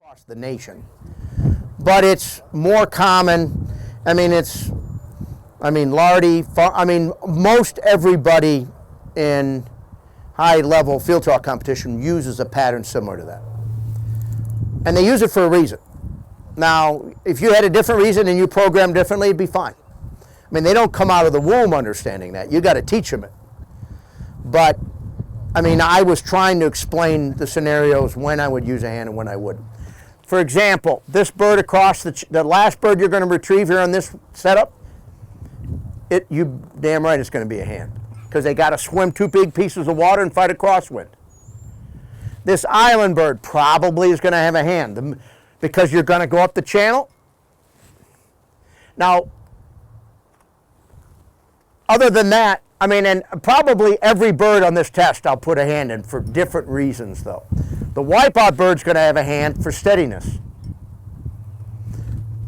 across the nation. But it's more common. I mean, Lardy, most everybody in high-level field trial competition uses a pattern similar to that. And they use it for a reason. Now, if you had a different reason and you programmed differently, it'd be fine. I mean, they don't come out of the womb understanding that. You got to teach them it. But, I mean, I was trying to explain the scenarios when I would use a hand and when I wouldn't. For example, this bird across the last bird you're going to retrieve here on this setup, you damn right it's going to be a hand, because they got to swim 2 big pieces of water and fight a crosswind. This island bird probably is going to have a hand because you're going to go up the channel. Now, other than that, I mean, and probably every bird on this test I'll put a hand in for different reasons, though. The wipeout bird's going to have a hand for steadiness.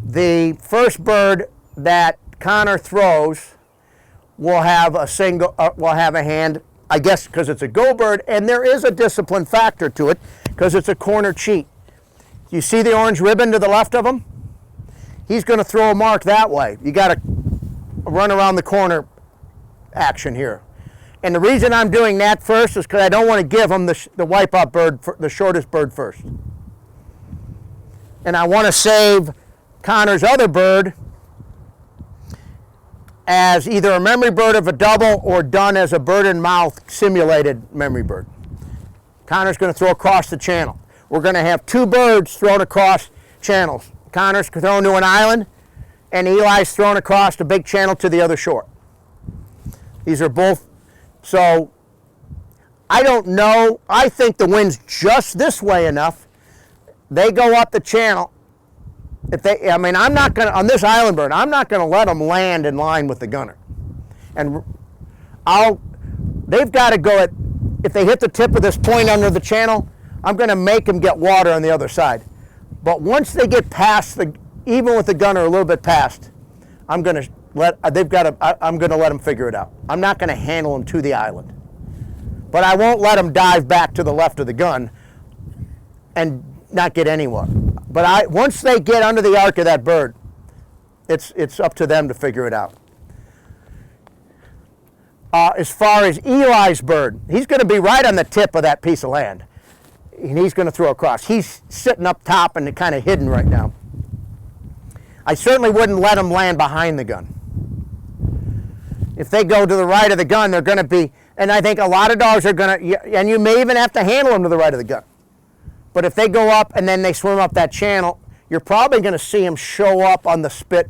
The first bird that Connor throws will have a hand, I guess, because it's a go bird, and there is a discipline factor to it because it's a corner cheat. You see the orange ribbon to the left of him? He's going to throw a mark that way. You got to run around the corner action here. And the reason I'm doing that first is because I don't want to give him the wipeout bird, the shortest bird first. And I want to save Connor's other bird as either a memory bird of a double or done as a bird in mouth simulated memory bird. Connor's going to throw across the channel. We're going to have 2 birds thrown across channels. Connor's thrown to an island, and Eli's thrown across the big channel to the other shore. These are both, so I don't know. I think the wind's just this way enough. They go up the channel. I'm not going to, on this island bird, I'm not going to let them land in line with the gunner. And they've got to go if they hit the tip of this point under the channel, I'm going to make them get water on the other side. But once they get past even with the gunner a little bit past, I'm going to let them figure it out. I'm not going to handle them to the island. But I won't let them dive back to the left of the gun and not get anywhere. But once they get under the arc of that bird, it's up to them to figure it out. As far as Eli's bird, he's going to be right on the tip of that piece of land. And he's going to throw across. He's sitting up top and kind of hidden right now. I certainly wouldn't let him land behind the gun. If they go to the right of the gun, they're going to be, and I think a lot of dogs are going to, and you may even have to handle them to the right of the gun. But if they go up and then they swim up that channel, you're probably going to see them show up on the spit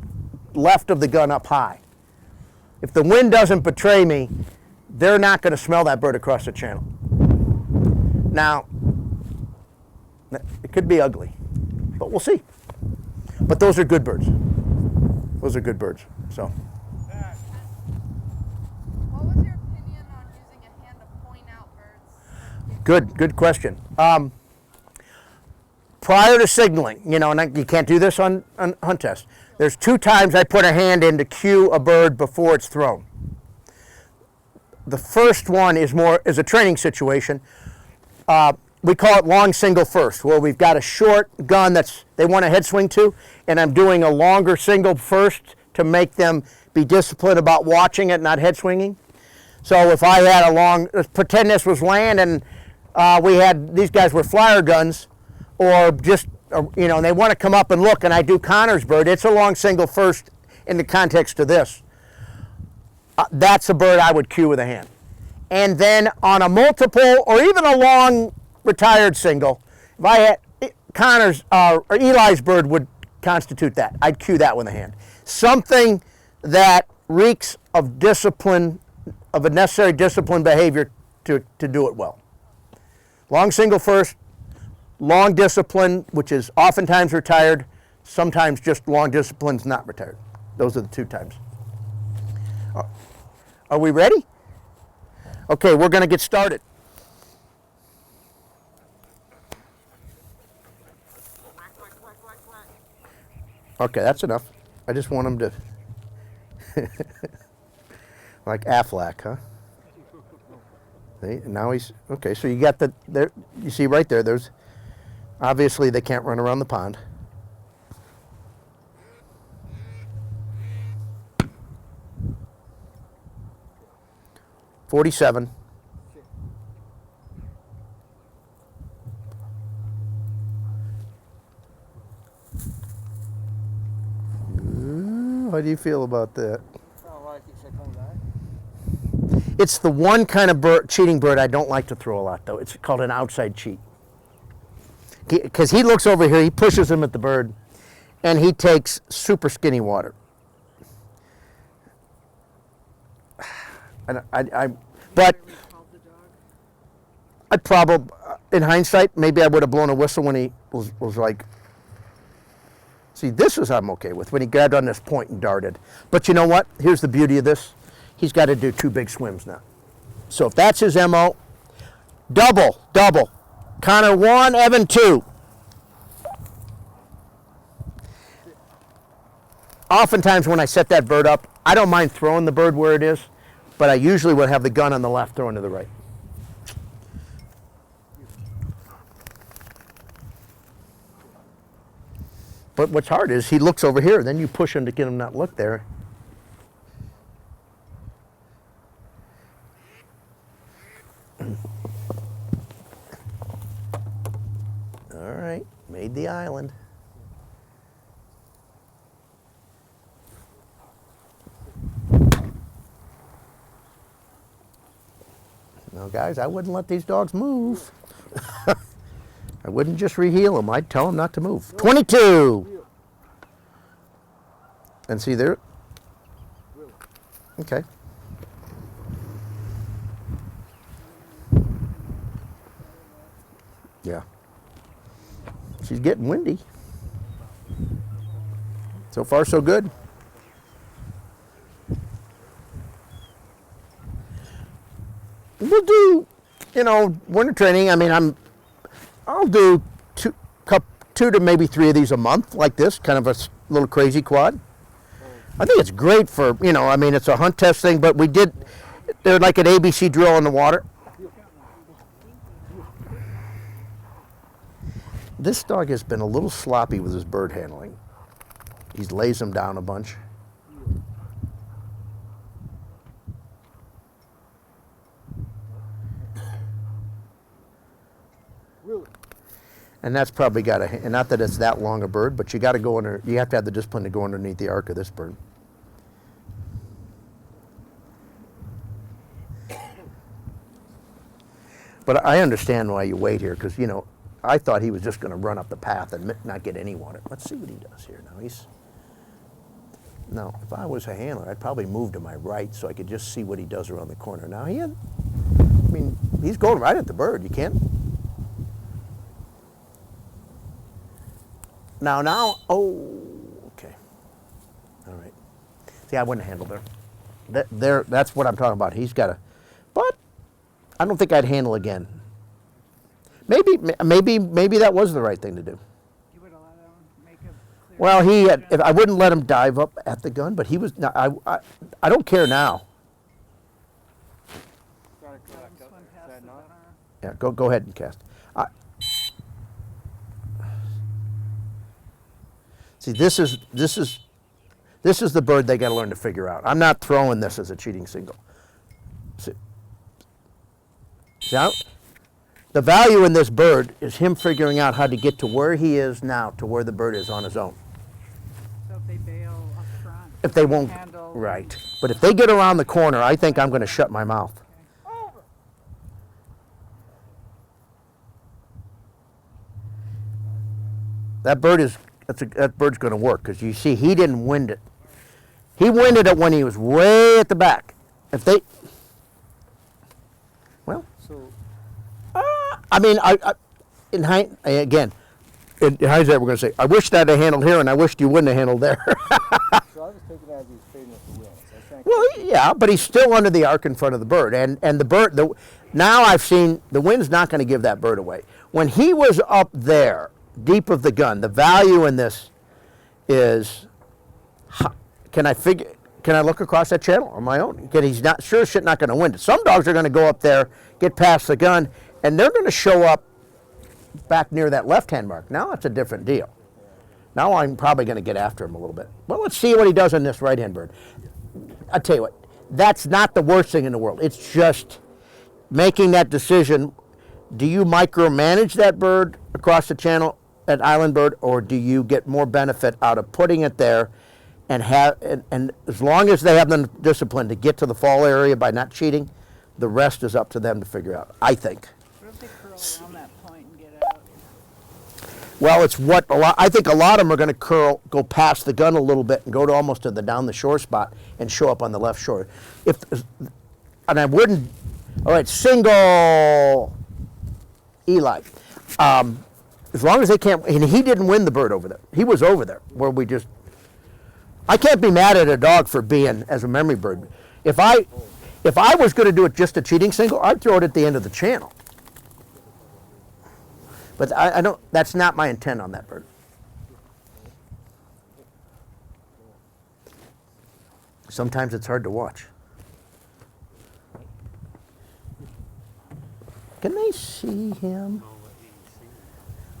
left of the gun up high. If the wind doesn't betray me, they're not going to smell that bird across the channel. Now, it could be ugly, but we'll see. But those are good birds. Those are good birds. So. What was your opinion on using a hand to point out birds? Good question. Prior to signaling, and you can't do this on hunt tests. There's 2 times I put a hand in to cue a bird before it's thrown. The first one is a training situation. We call it long single first, where we've got a short gun they want a head swing to, and I'm doing a longer single first to make them be disciplined about watching it, not head swinging. So if I had pretend this was land and these guys were flyer guns, or just, and they want to come up and look, and I do Connor's bird, it's a long single first in the context of this. That's a bird I would cue with a hand. And then on a multiple, or even a long retired single, if I had Connor's, or Eli's bird would constitute that. I'd cue that with a hand. Something that reeks of discipline, of a necessary discipline behavior to do it well. Long single first, long discipline, which is oftentimes retired, sometimes just long discipline's not retired. Those are the 2 times. Are we ready? Okay, we're going to get started. Okay, that's enough. I just want them to, like Aflac, huh? See, now he's, okay, so you got you see right there, there's Obviously, they can't run around the pond. $47. How do you feel about that? It's the one kind of cheating bird I don't like to throw a lot, though. It's called an outside cheat. Because he looks over here, he pushes him at the bird, and he takes super skinny water. But I'd probably, in hindsight, maybe I would have blown a whistle when he was like, see, this is I'm okay with, when he grabbed on this point and darted. But you know what? Here's the beauty of this. He's got to do 2 big swims now. So if that's his MO, double. Connor 1, Evan 2. Oftentimes when I set that bird up, I don't mind throwing the bird where it is, but I usually would have the gun on the left throwing to the right. But what's hard is he looks over here, then you push him to get him not look there. All right, made the island. Now, guys, I wouldn't let these dogs move. I wouldn't just reheel them. I'd tell them not to move. 22. And see there. Okay. Yeah. She's getting windy. So far, so good. We'll do, winter training. I mean, I'll do 2 to maybe 3 of these a month, like this, kind of a little crazy quad. I think it's great for, I mean, it's a hunt test thing, but they're like an ABC drill in the water. This dog has been a little sloppy with his bird handling. He lays them down a bunch. And that's probably got and not that it's that long a bird, but you got to go under, you have to have the discipline to go underneath the arc of this bird. But I understand why you wait here, because, I thought he was just going to run up the path and not get any water. Let's see what he does here now. No, if I was a handler, I'd probably move to my right so I could just see what he does around the corner. Now, he's going right at the bird. You can't. Now, oh, okay. All right. See, I wouldn't handle there. That's what I'm talking about. He's got but I don't think I'd handle again. Maybe that was the right thing to do. You would have let him make a clear. Well, if I wouldn't let him dive up at the gun, but he was. I don't care now. Yeah, go ahead and cast. See, this is the bird they got to learn to figure out. I'm not throwing this as a cheating single. See, the value in this bird is him figuring out how to get to where he is now to where the bird is on his own. So if they bail up front, if they won't, right. But if they get around the corner, I think I'm going to shut my mouth. Okay. That bird's going to work, because you see he didn't wind it. He winded it when he was way at the back. If they, well, so, in hindsight, we're going to say, I wish that I handled here, and I wished you wouldn't have handled there. So I was taking that as he was fading with the wind. Well, yeah, but he's still under the arc in front of the bird, and the bird. Now I've seen the wind's not going to give that bird away. When he was up there, deep of the gun, the value in this is, can I look across that channel on my own? He's not sure shit not going to wind it. Some dogs are going to go up there, get past the gun, and they're going to show up back near that left-hand mark. Now it's a different deal. Now I'm probably going to get after him a little bit. Well, let's see what he does on this right-hand bird. I'll tell you what, that's not the worst thing in the world. It's just making that decision. Do you micromanage that bird across the channel, that island bird, or do you get more benefit out of putting it there and as long as they have the discipline to get to the fall area by not cheating, the rest is up to them to figure out, I think. What if they curl around that point and get out? Well, it's what I think a lot of them are going to go past the gun a little bit and go to almost to the down the shore spot and show up on the left shore. And I wouldn't. All right, single Eli. As long as they can't, and he didn't win the bird over there. He was over there where we just. I can't be mad at a dog for being as a memory bird. If I was going to do it just a cheating single, I'd throw it at the end of the channel. But I don't. That's not my intent on that bird. Sometimes it's hard to watch. Can they see him?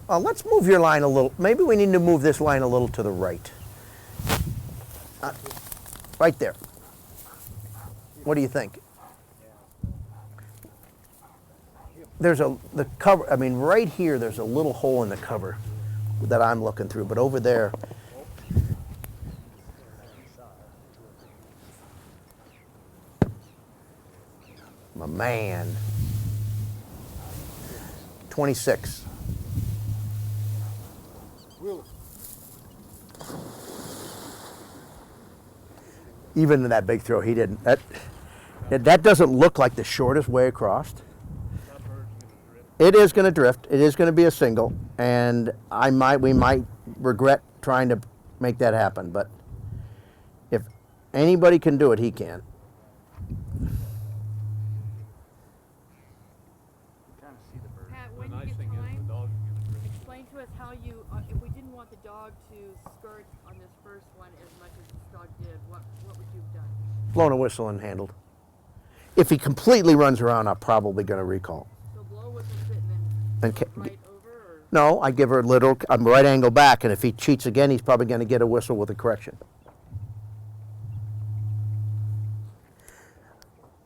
Let's move your line a little. Maybe we need to move this line a little to the right. Right there. What do you think? There's the cover. I mean, right here. There's a little hole in the cover that I'm looking through, but over there. My man. 26. Even in that big throw, he didn't. That doesn't look like the shortest way across. It is going to drift. It is going to be a single, and we might regret trying to make that happen. But if anybody can do it, he can. Pat, when you get time, explain to us how you, if we didn't want the dog to skirt on this first one as much as this dog did, what would you have done? Blown a whistle and handled. If he completely runs around, I'm probably going to recall. So blow a whistle, sit, and then right over, or? No, I give her a little, I'm right angle back, and if he cheats again, he's probably going to get a whistle with a correction.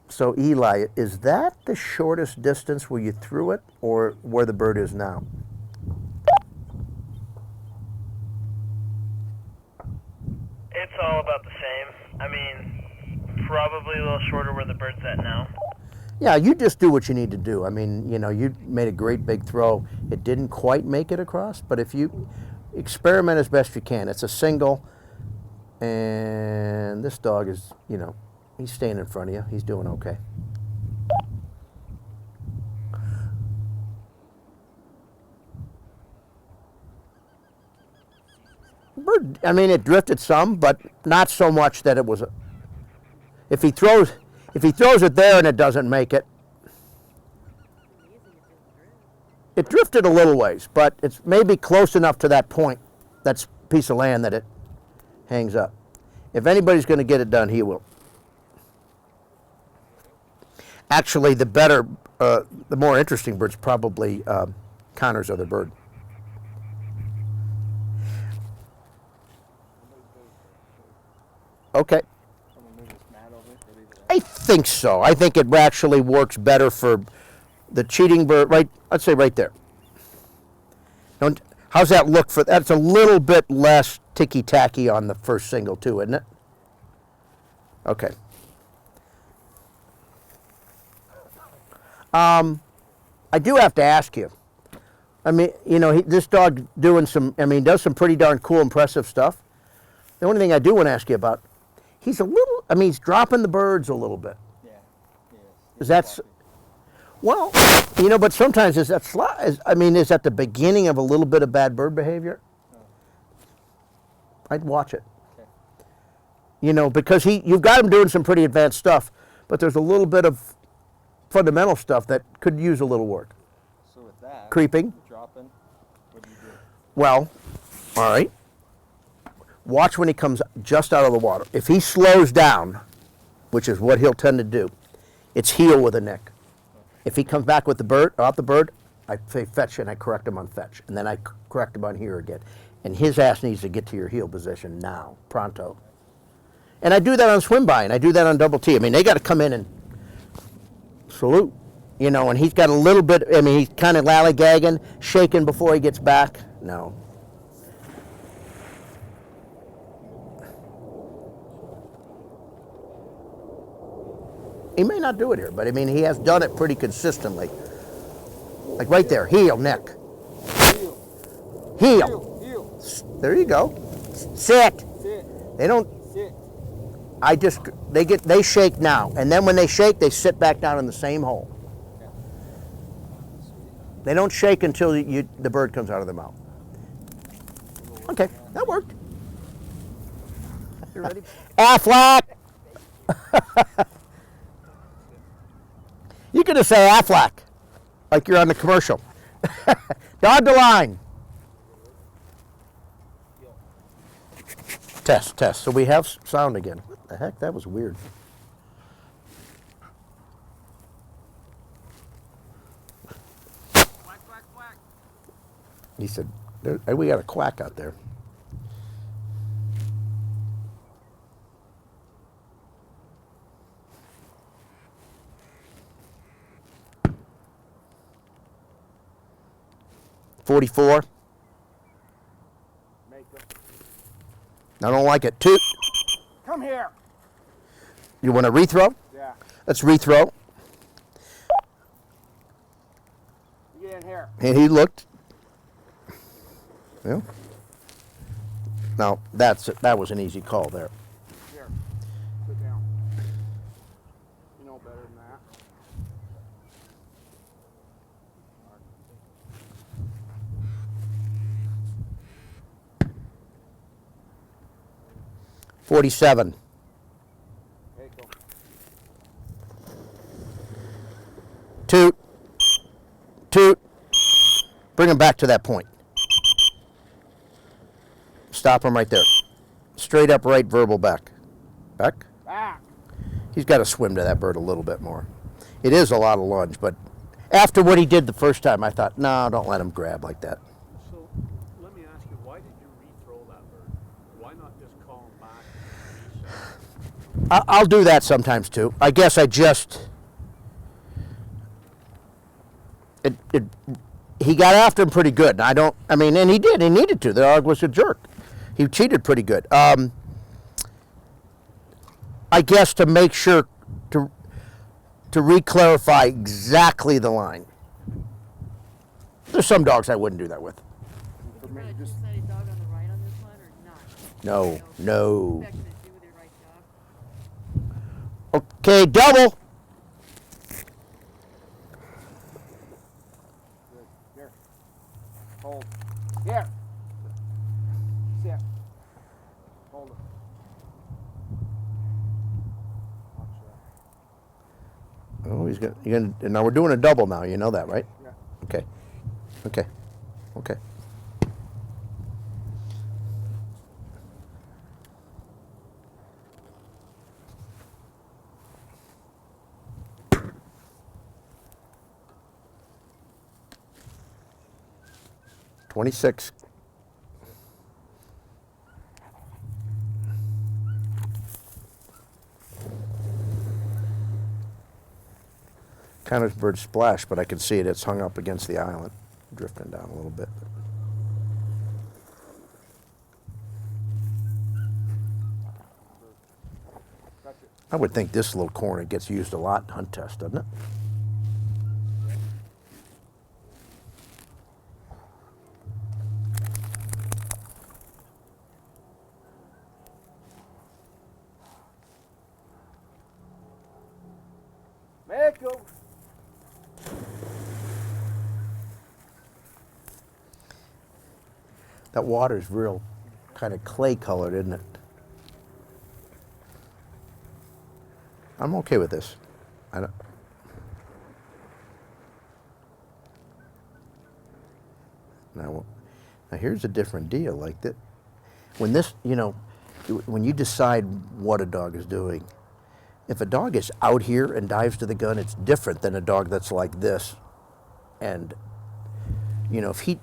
So Eli, is that the shortest distance where you threw it, or where the bird is now? It's all about the same. I mean, probably a little shorter where the bird's at now. Yeah, you just do what you need to do. I mean, you know, you made a great big throw. It didn't quite make it across, but if you experiment as best you can, it's a single, and this dog is, you know, he's staying in front of you. He's doing okay. Bird, I mean, it drifted some, but not so much that it was a. If he throws it there and it doesn't make it, it drifted a little ways, but it's maybe close enough to that point, that piece of land, that it hangs up. If anybody's going to get it done, he will. Actually, the more interesting bird's probably Connor's other bird. Okay. I think so. I think it actually works better for the cheating bird. Right, I'd say right there. How's that look for? That's a little bit less ticky-tacky on the first single too, isn't it? Okay. I do have to ask you. I mean, you know, this dog doing some. I mean, does some pretty darn cool, impressive stuff. The only thing I do want to ask you about. He's a little, I mean, he's dropping the birds a little bit. Yeah. Is that, well, you know, but sometimes is that, is that the beginning of a little bit of bad bird behavior? I'd watch it. Okay. You know, because you've got him doing some pretty advanced stuff, but there's a little bit of fundamental stuff that could use a little work. So with that, Creeping. dropping, what do you do? Well, all right. Watch when he comes just out of the water. If he slows down, which is what he'll tend to do, it's heel with a nick. If he comes back with the bird, off the bird, I say fetch and I correct him on fetch, and then I correct him on here again. And his ass needs to get to your heel position now, pronto. And I do that on swim by, and I do that on double T. I mean, they got to come in and salute, you know, and he's got a little bit, I mean, he's kind of lollygagging, shaking before he gets back. No. He may not do it here, but I mean, he has done it pretty consistently. Like right there, heel, neck. Heel. Heel. Heel. There you go. Sit. Sit. They don't, Sit. they shake now. And then when they shake, they sit back down in the same hole. They don't shake until the bird comes out of their mouth. Okay, that worked. You ready? Aflac! You could just say Aflac, like you're on the commercial. Dog the line. Test, test. So we have sound again. What the heck? That was weird. Quack, quack, quack. He said, we got a quack out there. .44. Make him. I don't like it. Toot. Come here. You want to rethrow? Yeah. Let's rethrow. You get in here. And he looked. Yeah. Now that was an easy call there. Here. Sit down. You know better than that. 47. Make him. Toot. Toot. Bring him back to that point. Stop him right there. Straight up right verbal back. Back? Back. He's got to swim to that bird a little bit more. It is a lot of lunge, but after what he did the first time, I thought, no, don't let him grab like that. So let me ask you, why did you rethrow that bird? Why not just call him back? I'll do that sometimes too. I guess I just... he got after him pretty good. And he did. He needed to. The dog was a jerk. He cheated pretty good. I guess to make sure to re-clarify exactly the line. There's some dogs I wouldn't do that with. Would you run a two-sided dog on the right on this one or not? No, no. What's that gonna do with your right dog? Okay, double. Good. Here. Hold. Here. Sit. Hold it. Watch that. Oh, he's got. Now we're doing a double now. You know that, right? Yeah. Okay. Okay. Okay. $26. Kind of bird splash, but I can see it. It's hung up against the island, drifting down a little bit. Touch it. I would think this little corner gets used a lot in hunt test, doesn't it? Make him. That water's real kind of clay colored, isn't it? I'm okay with this. I don't. Now here's a different deal. Like that, when this, when you decide what a dog is doing, if a dog is out here and dives to the gun, it's different than a dog that's like this and You know, if he,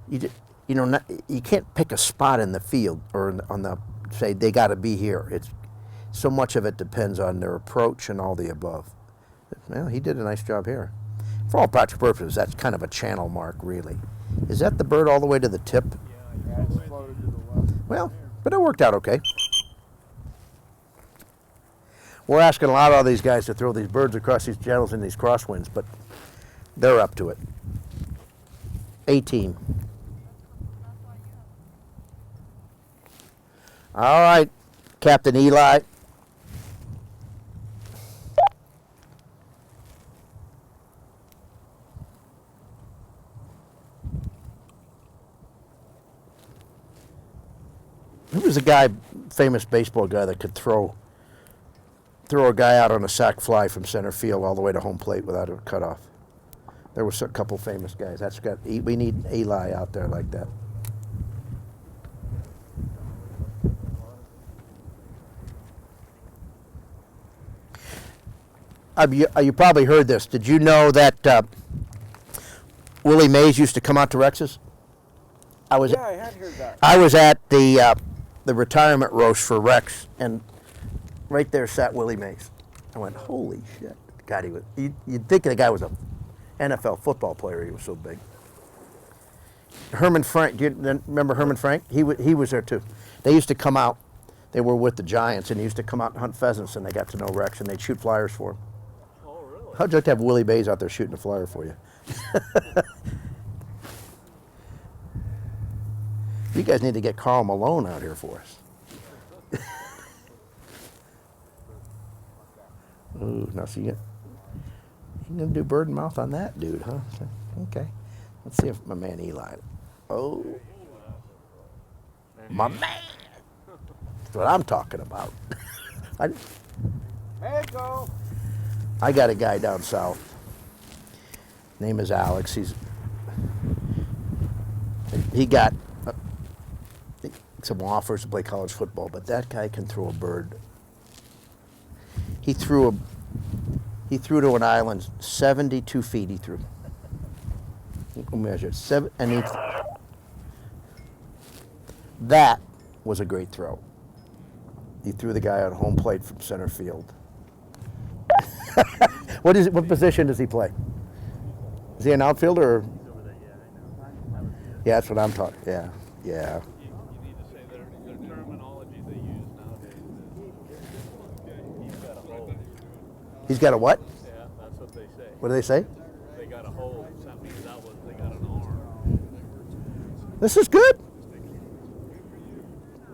you know, you can't pick a spot in the field or on the say they got to be here. It's so much of it depends on their approach and all the above. Well, he did a nice job here. For all practical purposes, that's kind of a channel mark, really. Is that the bird all the way to the tip? Yeah, it's floated to the left. Well, but it worked out okay. We're asking a lot of these guys to throw these birds across these channels in these crosswinds, but they're up to it. A-team. All right, Captain Eli. Who was a guy, famous baseball guy, that could throw a guy out on a sac fly from center field all the way to home plate without a cutoff? There was a couple famous guys. We need Eli out there like that. You probably heard this. Did you know that Willie Mays used to come out to Rex's? Yeah, I had heard that. I was at the retirement roast for Rex, and right there sat Willie Mays. I went, holy shit! God, you'd think the guy was a NFL football player. He was so big. Herman Frank, do you remember Herman Frank? He was there too. They used to come out. They were with the Giants, and he used to come out and hunt pheasants, and they got to know Rex, and they'd shoot flyers for him. Oh, really? How'd you like to have Willie Mays out there shooting a flyer for you? You guys need to get Carl Malone out here for us. Ooh, now see you gonna do bird and mouth on that dude, huh? Okay. Let's see if my man Eli. Oh, my man. That's what I'm talking about. Hey, go. I got a guy down south. Name is Alex. He got some offers to play college football, but that guy can throw a bird. He threw to an island 72 feet. He threw. He measured that was a great throw. He threw the guy on home plate from center field. What position does he play? Is he an outfielder? Or? Yeah, that's what I'm talking. Yeah, yeah. You need to say their terminology they use nowadays is he's got a hole. He's got a what? Yeah, that's what they say. What do they say? They got a hole. That means they got an arm. This is good.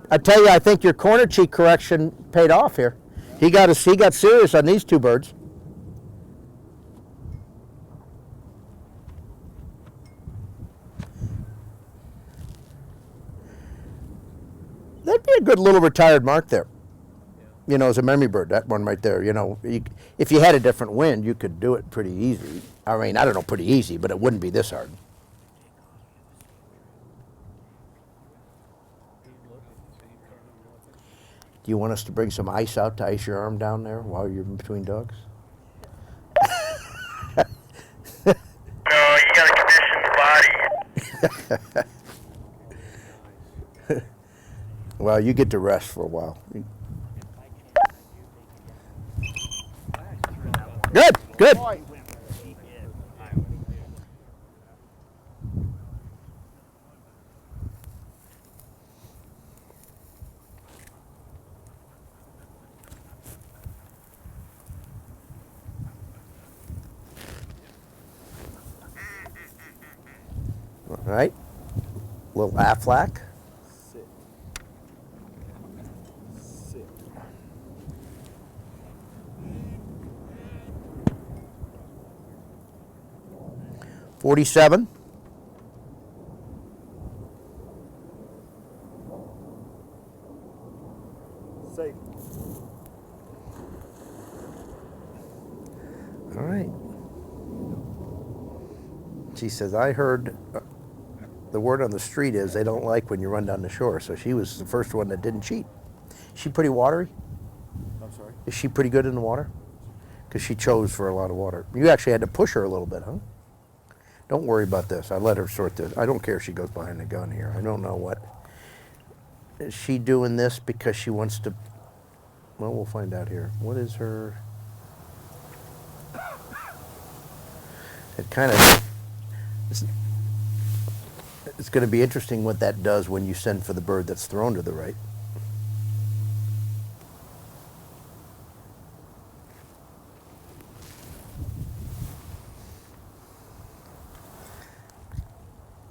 I tell you, I think your corner cheek correction paid off here. He got serious on these two birds. That'd be a good little retired mark there. You know, as a memory bird, that one right there. You know, if you had a different wind, you could do it pretty easy. I mean, I don't know, pretty easy, but it wouldn't be this hard. Do you want us to bring some ice out to ice your arm down there while you're in between dogs? No, you gotta condition the body. Well, you get to rest for a while. Good, good. All right, little Aflac. Sit. Sit. 47. Safe. All right. She says, I heard the word on the street is they don't like when you run down the shore. So she was the first one that didn't cheat. Is she pretty watery? I'm sorry. Is she pretty good in the water? Because she chose for a lot of water. You actually had to push her a little bit, huh? Don't worry about this. I let her sort this. I don't care if she goes behind the gun here. I don't know what. Is she doing this because she wants to? Well, we'll find out here. What is her? It kind of. It's going to be interesting what that does when you send for the bird that's thrown to the right.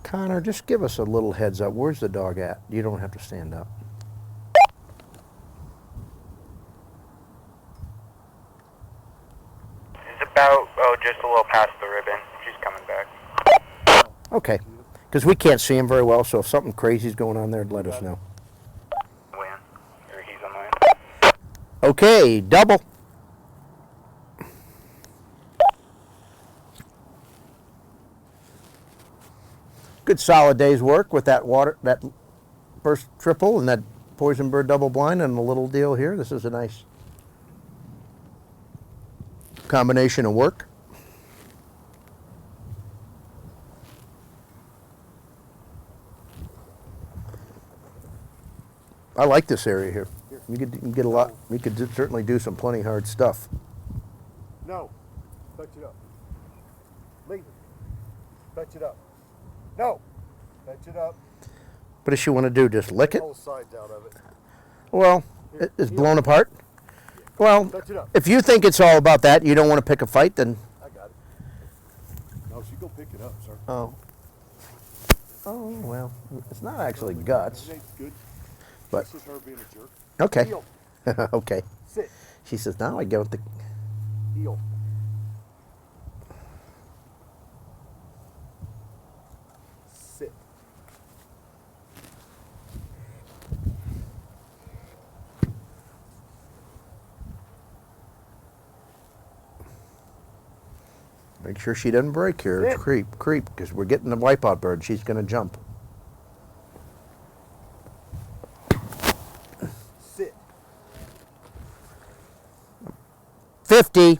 Connor, just give us a little heads up. Where's the dog at? You don't have to stand up. It's about, just a little past the ribbon. She's coming back. Okay. Because we can't see him very well, so if something crazy's going on there, let us know. Win. Or he's on land. Okay, double. Good solid day's work with that first triple and that poison bird double blind and the little deal here. This is a nice combination of work. I like this area here. You can get a lot. You could certainly do some plenty hard stuff. No. Touch it up. Leave it. Touch it up. No. Touch it up. What does she want to do? Just lick it? Whole sides out of it. Well, it's blown apart. Well, Touch it up. if you think it's all about that, you don't want to pick a fight, then. I got it. No, she go pick it up, sir. Oh. Oh well, it's not actually guts. It ain't good. But- This is her being a jerk. Okay. Heel. Okay. Sit. She says, now I go with the. Heel. Sit. Make sure she doesn't break here. Sit. Creep, because we're getting the wipeout bird. She's going to jump. Sit. 50.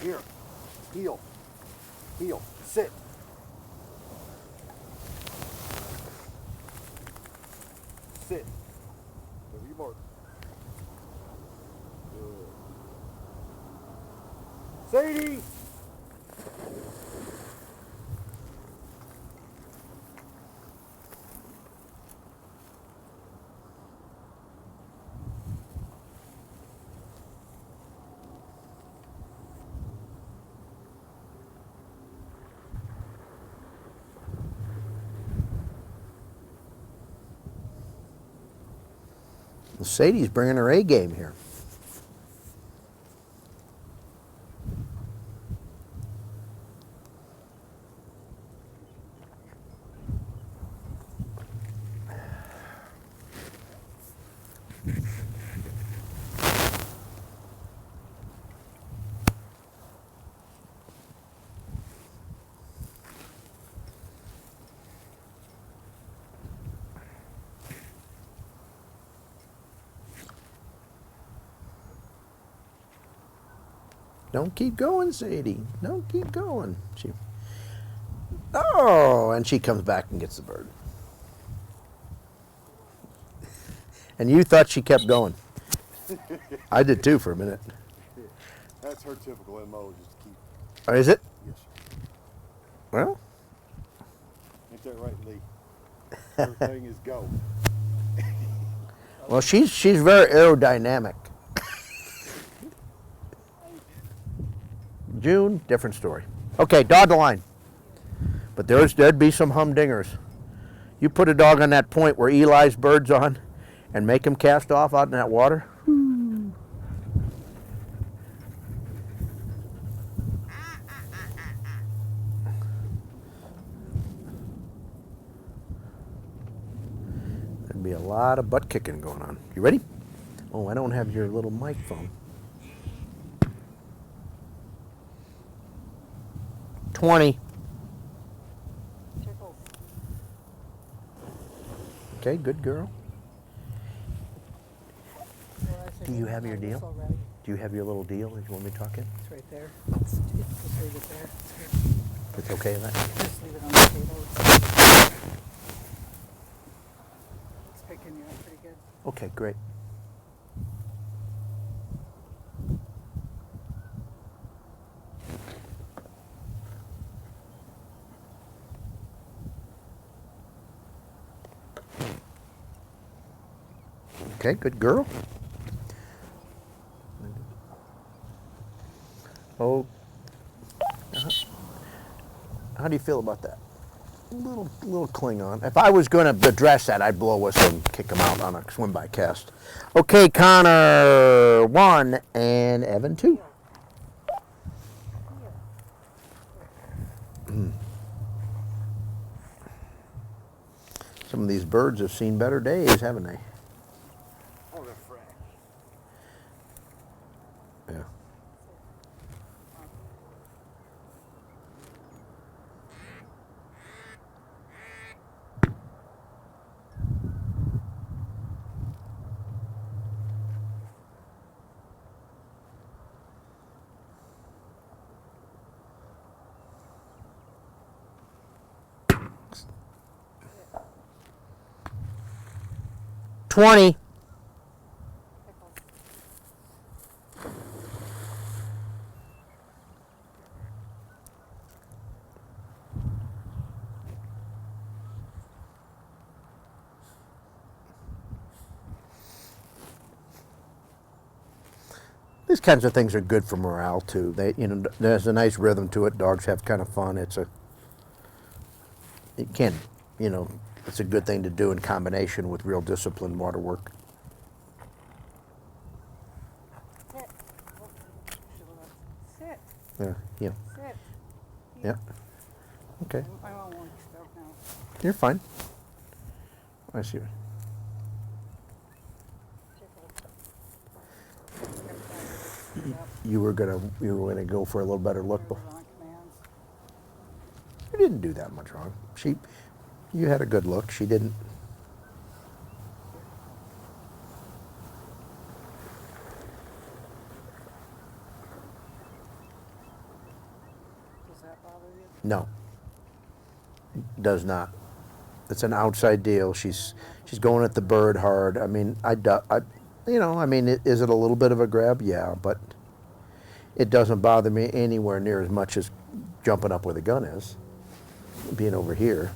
Here. Heel. Heel. Sit. Sit. Wherever you mark. Good. Sadie! Sadie's bringing her A game here. Don't keep going, Sadie. Don't keep going. Oh, and she comes back and gets the bird. And you thought she kept going. I did too for a minute. That's her typical MO, just to keep. Oh, is it? Yes. Well, Ain't that right, Lee? Her thing is go. well, she's very aerodynamic. June, different story. Okay, dog the line. But there'd be some humdingers. You put a dog on that point where Eli's bird's on and make him cast off out in that water. a lot of butt kicking going on. You ready? Oh, I don't have your little mic phone. 20. Tickles. Okay, good girl. Well, I think Do you it's have your my deal? whistle ready. Do you have your little deal that you want me to talk in? It's right there. Just leave it there. It's good. It's okay, that? Just leave it on the table. It's picking you up pretty good. Okay, great. Okay, good girl. Oh, how do you feel about that? Little Klingon. If I was going to address that, I'd blow a whistle and kick him out on a swim by cast. Okay, Connor 1 and Evan 2. Some of these birds have seen better days, haven't they? Oh, they're fresh. Yeah. $20. These kinds of things are good for morale too. There's a nice rhythm to it. Dogs have kind of fun. It can, it's a good thing to do in combination with real disciplined water work. Sit. Sit. Yeah, yeah, Sit. yeah. Okay, I won't want you stuff now. you're fine. I see. You were gonna go for a little better look. Wrong commands. You didn't do that much wrong. You had a good look. She didn't. Does that bother you? No, does not. It's an outside deal. She's going at the bird hard. I mean, is it a little bit of a grab? Yeah, but it doesn't bother me anywhere near as much as jumping up where the gun is. Being over here,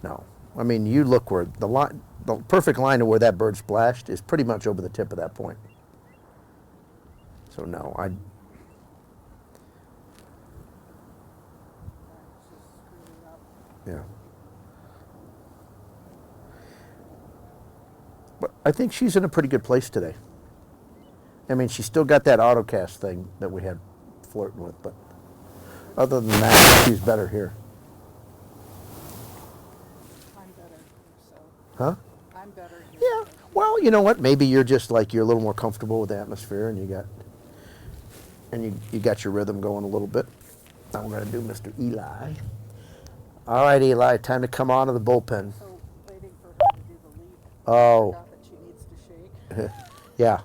no. I mean, you look where the perfect line of where that bird splashed is pretty much over the tip of that point. So no, It's just screwing up. yeah. But I think she's in a pretty good place today. I mean, she's still got that autocast thing that we had flirting with, but other than that, she's better here. I'm better here, so. Huh? I'm better here. Yeah. Well, you know what? Maybe you're just you're a little more comfortable with the atmosphere, and you got your rhythm going a little bit. Now we're going to do Mr. Eli. All right, Eli, time to come out of the bullpen. So waiting for her to do the leap. Oh. I forgot that she needs to shake. Yeah.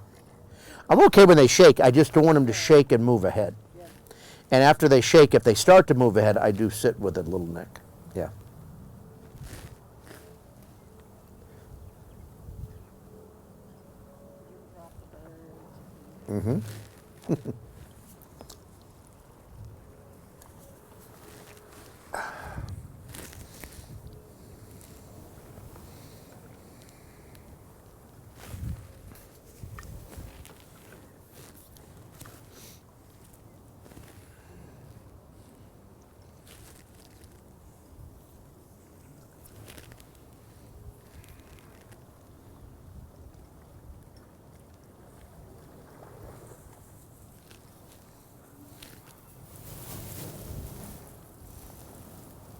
I'm okay when they shake. I just don't want them to shake and move ahead. Yeah. And after they shake, if they start to move ahead, I do sit with a little neck. Yeah. Drop the birds. Mm-hmm.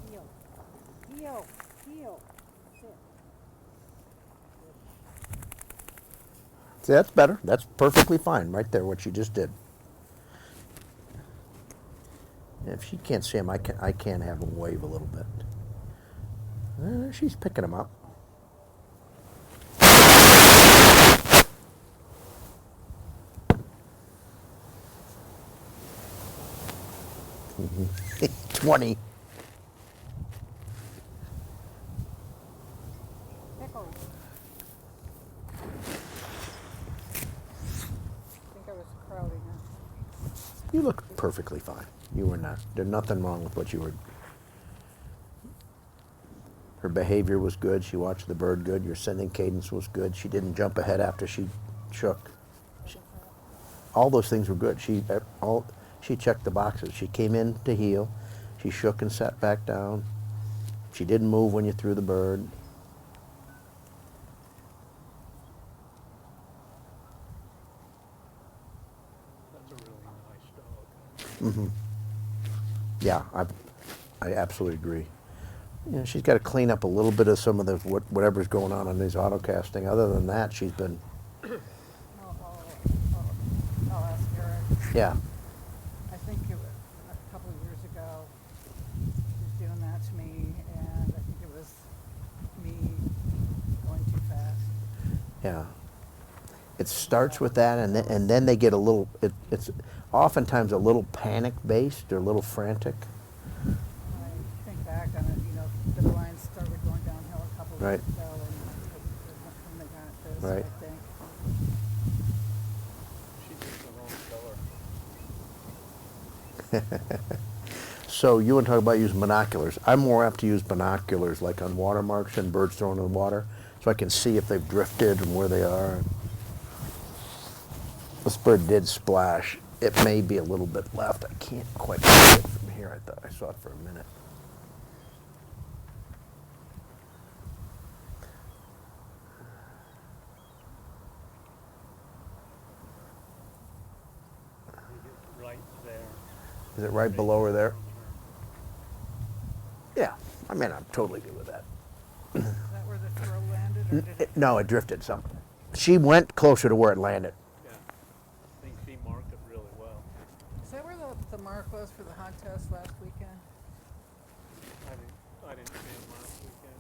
Heel. Heel. Heel. Sit. See, that's better. That's perfectly fine right there, what you just did. If she can't see him, I can have him wave a little bit. She's picking him up. Mhm. 20. Pickles. I think I was crowding her. You look perfectly fine. You were not. There's nothing wrong with what you were. Her behavior was good. She watched the bird good. Your sending cadence was good. She didn't jump ahead after she shook. All those things were good. She checked the boxes. She came in to heel. She shook and sat back down. She didn't move when you threw the bird. That's a really nice dog. Mm-hmm. Yeah, I absolutely agree. You know, she's got to clean up a little bit of some of the whatever's going on these auto casting. Other than that, she's been, I'll ask Eric. yeah. I think it was a couple of years ago, he was doing that to me, and I think it was me going too fast. Yeah. It starts with that, and then they get a little. It's oftentimes a little panic-based or a little frantic. I think back on it, the lines started going downhill a couple of Right. weeks ago, and they got this, Right. I think. She picked the wrong color. So you want to talk about using binoculars? I'm more apt to use binoculars, like on watermarks and birds thrown in the water, so I can see if they've drifted and where they are. This bird did splash. It may be a little bit left. I can't quite see it from here. I thought I saw it for a minute. Right there. Is it right below her there? Yeah. I mean, I'm totally good with that. Is that where the throw landed, or did it? No, it drifted some. She went closer to where it landed. Yeah. I think she marked it really well. Is that where the mark was for the hunt test last weekend? I didn't see him last weekend.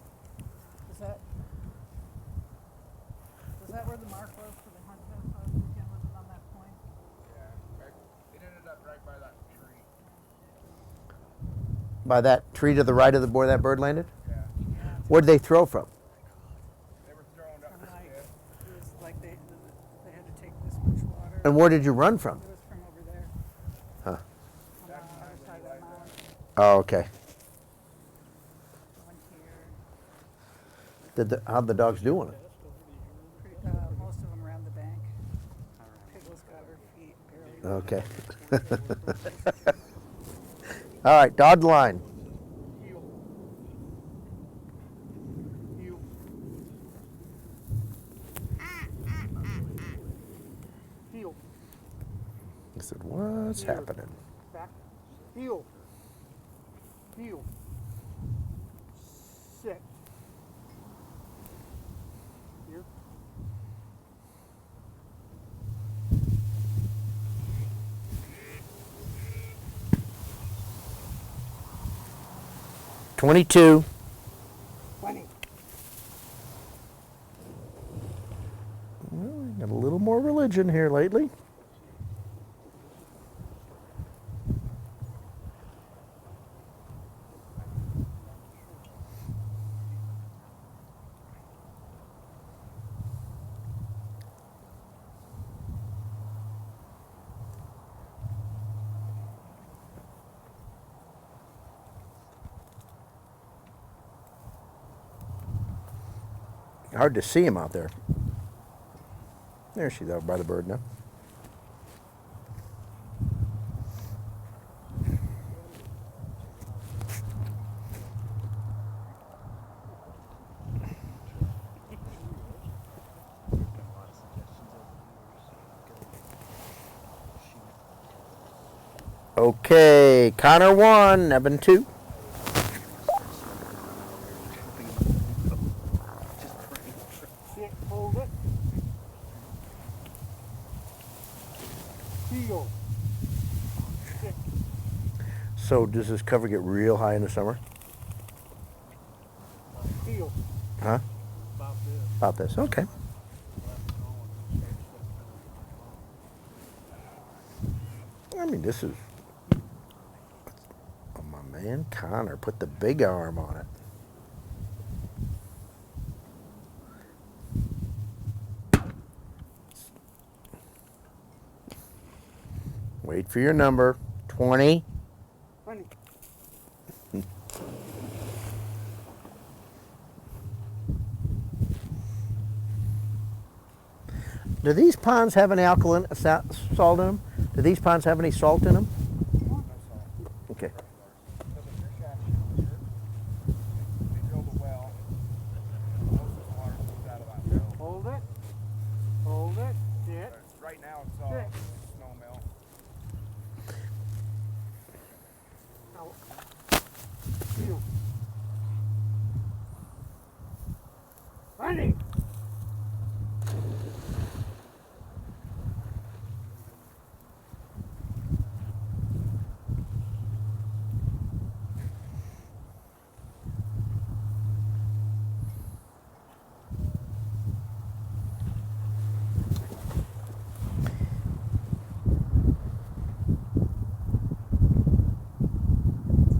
Was that where the mark was for the hunt test last weekend? Was it on that point? Yeah, it ended up right by that tree. By that tree to the right of where that bird landed? Yeah. Where'd they throw from? They were throwing up I'm the like, skid. it was like they had to take this much water. And where did you run from? It was from over there, Huh. on the other side of that mountain. Oh, okay. One here. How'd the dogs do on it? Most of them around the bank. Piggles got her feet barely. Okay. All right, dog line. Heel. Heel. Heel. He said, what's happening? Back. Heel. Heel. Sit. Here. $22. 20. Well, got a little more religion here lately. Hard to see him out there. There she's out by the bird now. Okay, Connor 1, Evan 2. Sit. Hold it. So does this cover get real high in the summer? Heel. Huh? About this. About this. Okay. Left snow and this stuff I mean, this is. Oh, my man Connor put the big arm on it. Wait for your number. 20. Honey. Do these ponds have any alkaline salt in them? Do these ponds have any salt in them? Okay. Hold it. Hold it. Sit. Right now it's all Sit. snow melt. Out. Heel. Honey.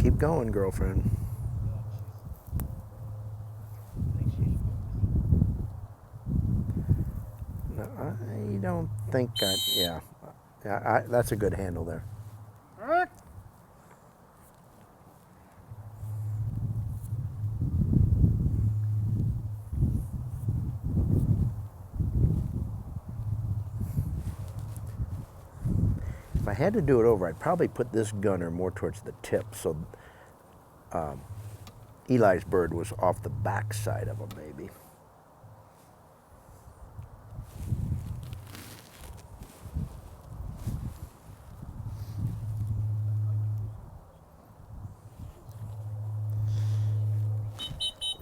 Keep going, girlfriend. No, I don't think I. Yeah. That's a good handle there. Alright. If I had to do it over, I'd probably put this gunner more towards the tip, so Eli's bird was off the back side of him, maybe.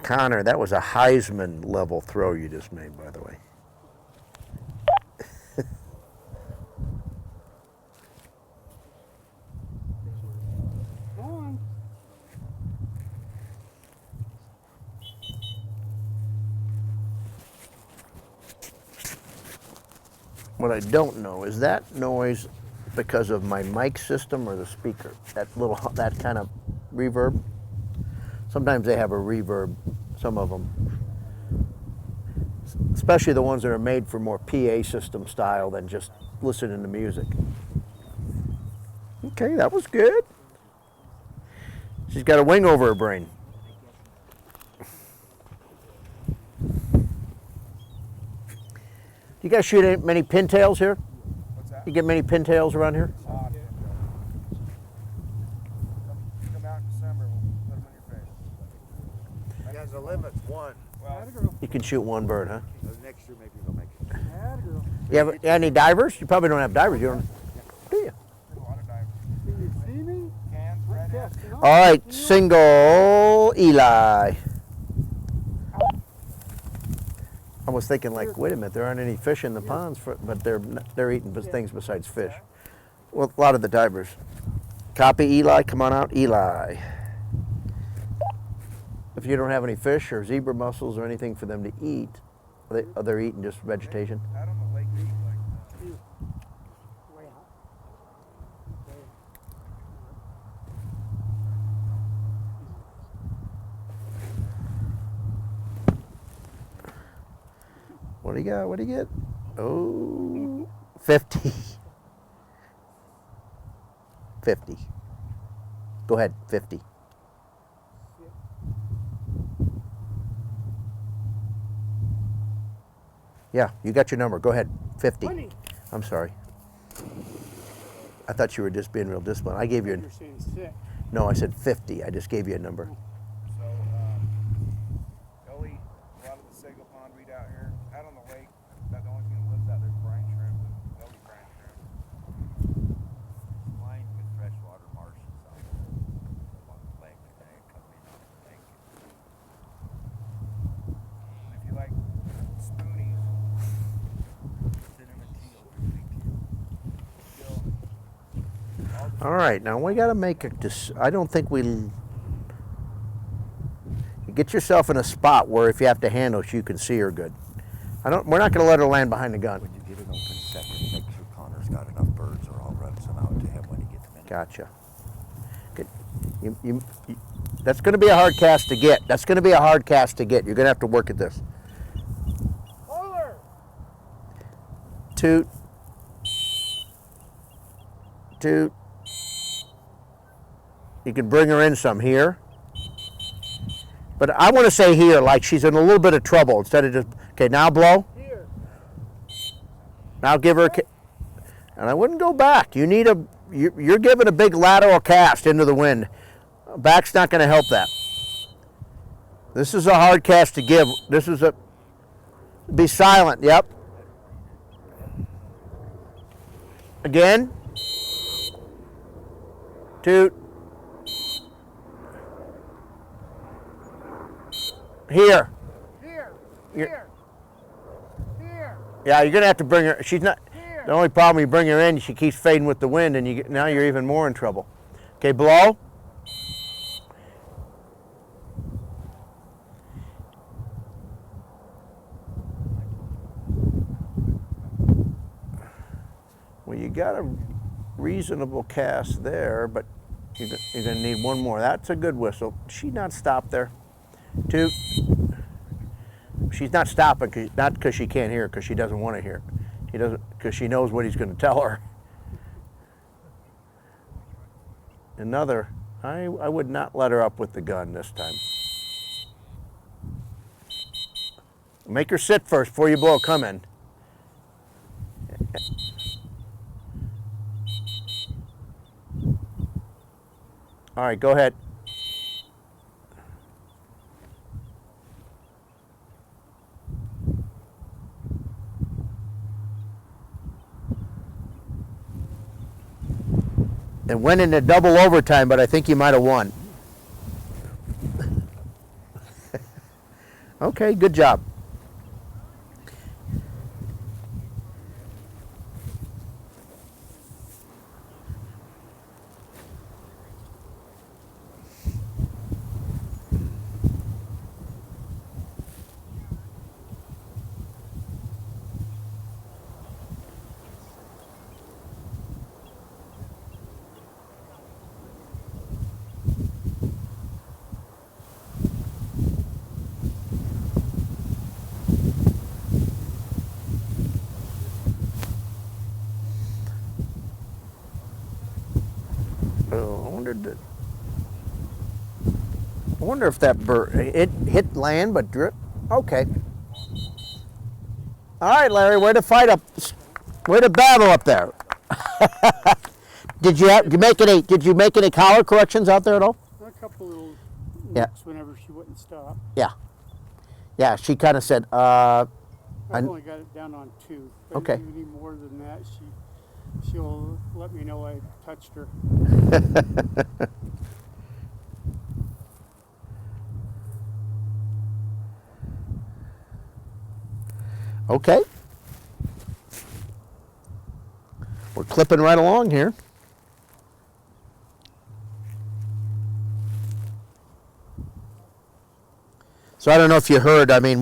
Connor, that was a Heisman level throw you just made, by the way. Go on. What I don't know is that noise because of my mic system or the speaker. That kind of reverb. Sometimes they have a reverb, some of them. Especially the ones that are made for more PA system style than just listening to music. Okay, that was good. She's got a wing over her brain. Do you guys shoot many pintails here? What's that? You get many pintails around here? Come out in December, we'll put them in your face. He has a limit. One. Well, You can shoot one bird, huh? Next year maybe they'll make it. Atta girl. You have any divers? You probably don't have divers, you don't, do you? there's a lot of divers. Can you see me? Cans, red hat. All right, single Eli. I was thinking, like, wait a minute, there aren't any fish in the ponds, but they're eating things besides fish. Well, a lot of the divers. Copy Eli, come on out, Eli. If you don't have any fish or zebra mussels or anything for them to eat, they're eating just vegetation. Out on the lake, they eat like What do you got? What do you get? Oh, 50. 50. Go ahead, 50. Yeah, you got your number. Go ahead, 50. 20. I'm sorry. I thought you were just being real disciplined. I gave you You're saying sick. no, I said 50. I just gave you a number. so. They'll eat a lot of the sago pondweed out here. Out on the lake, about the only thing that lives out there is brine shrimp. And they'll eat brine shrimp. Lined with freshwater marshes on the lake, and they come in on the lake. And if you like spoonies, Cinnamon teal, big teal. still all the All right, now we got to make a. I don't think we. You get yourself in a spot where if you have to handle, you can see her good. We're not going to let her land behind the gun. When you get an open second, make sure Connor's got enough birds, or I'll run some out to him when he gets them in. Gotcha. Good. That's going to be a hard cast to get. That's going to be a hard cast to get. You're going to have to work at this. Toot. Toot. You can bring her in some here. But I want to say here, like she's in a little bit of trouble instead of just, okay, now blow. Here. Now give her a, and I wouldn't go back. You need a, you're giving a big lateral cast into the wind. Back's not going to help that. This is a hard cast to give. This is a, be silent, yep. Again. Toot. Here. Here. You're- Here. Here. Yeah, you're gonna have to bring her. She's not. Here. The only problem, you bring her in, she keeps fading with the wind, and now you're even more in trouble. Okay, blow. Well, you got a reasonable cast there, but you're gonna need one more. That's a good whistle. She not stopped there. Toot. She's not stopping, not because she can't hear, because she doesn't want to hear. She doesn't, because she knows what he's going to tell her. Another. I would not let her up with the gun this time. Make her sit first before you blow. Come in. All right, go ahead. It went into double overtime, but I think you might have won. Okay, good job. I wonder if that bird, it hit land but drip. Okay. All right, Larry, way to fight up, way to battle up there. Did you make any collar corrections out there at all? A couple little Yeah. nicks whenever she wouldn't stop. Yeah. Yeah, she kind of said, I've only got it down on 2. But Okay. if you need more than that, she'll let me know I touched her. Okay. We're clipping right along here. So I don't know if you heard, I mean,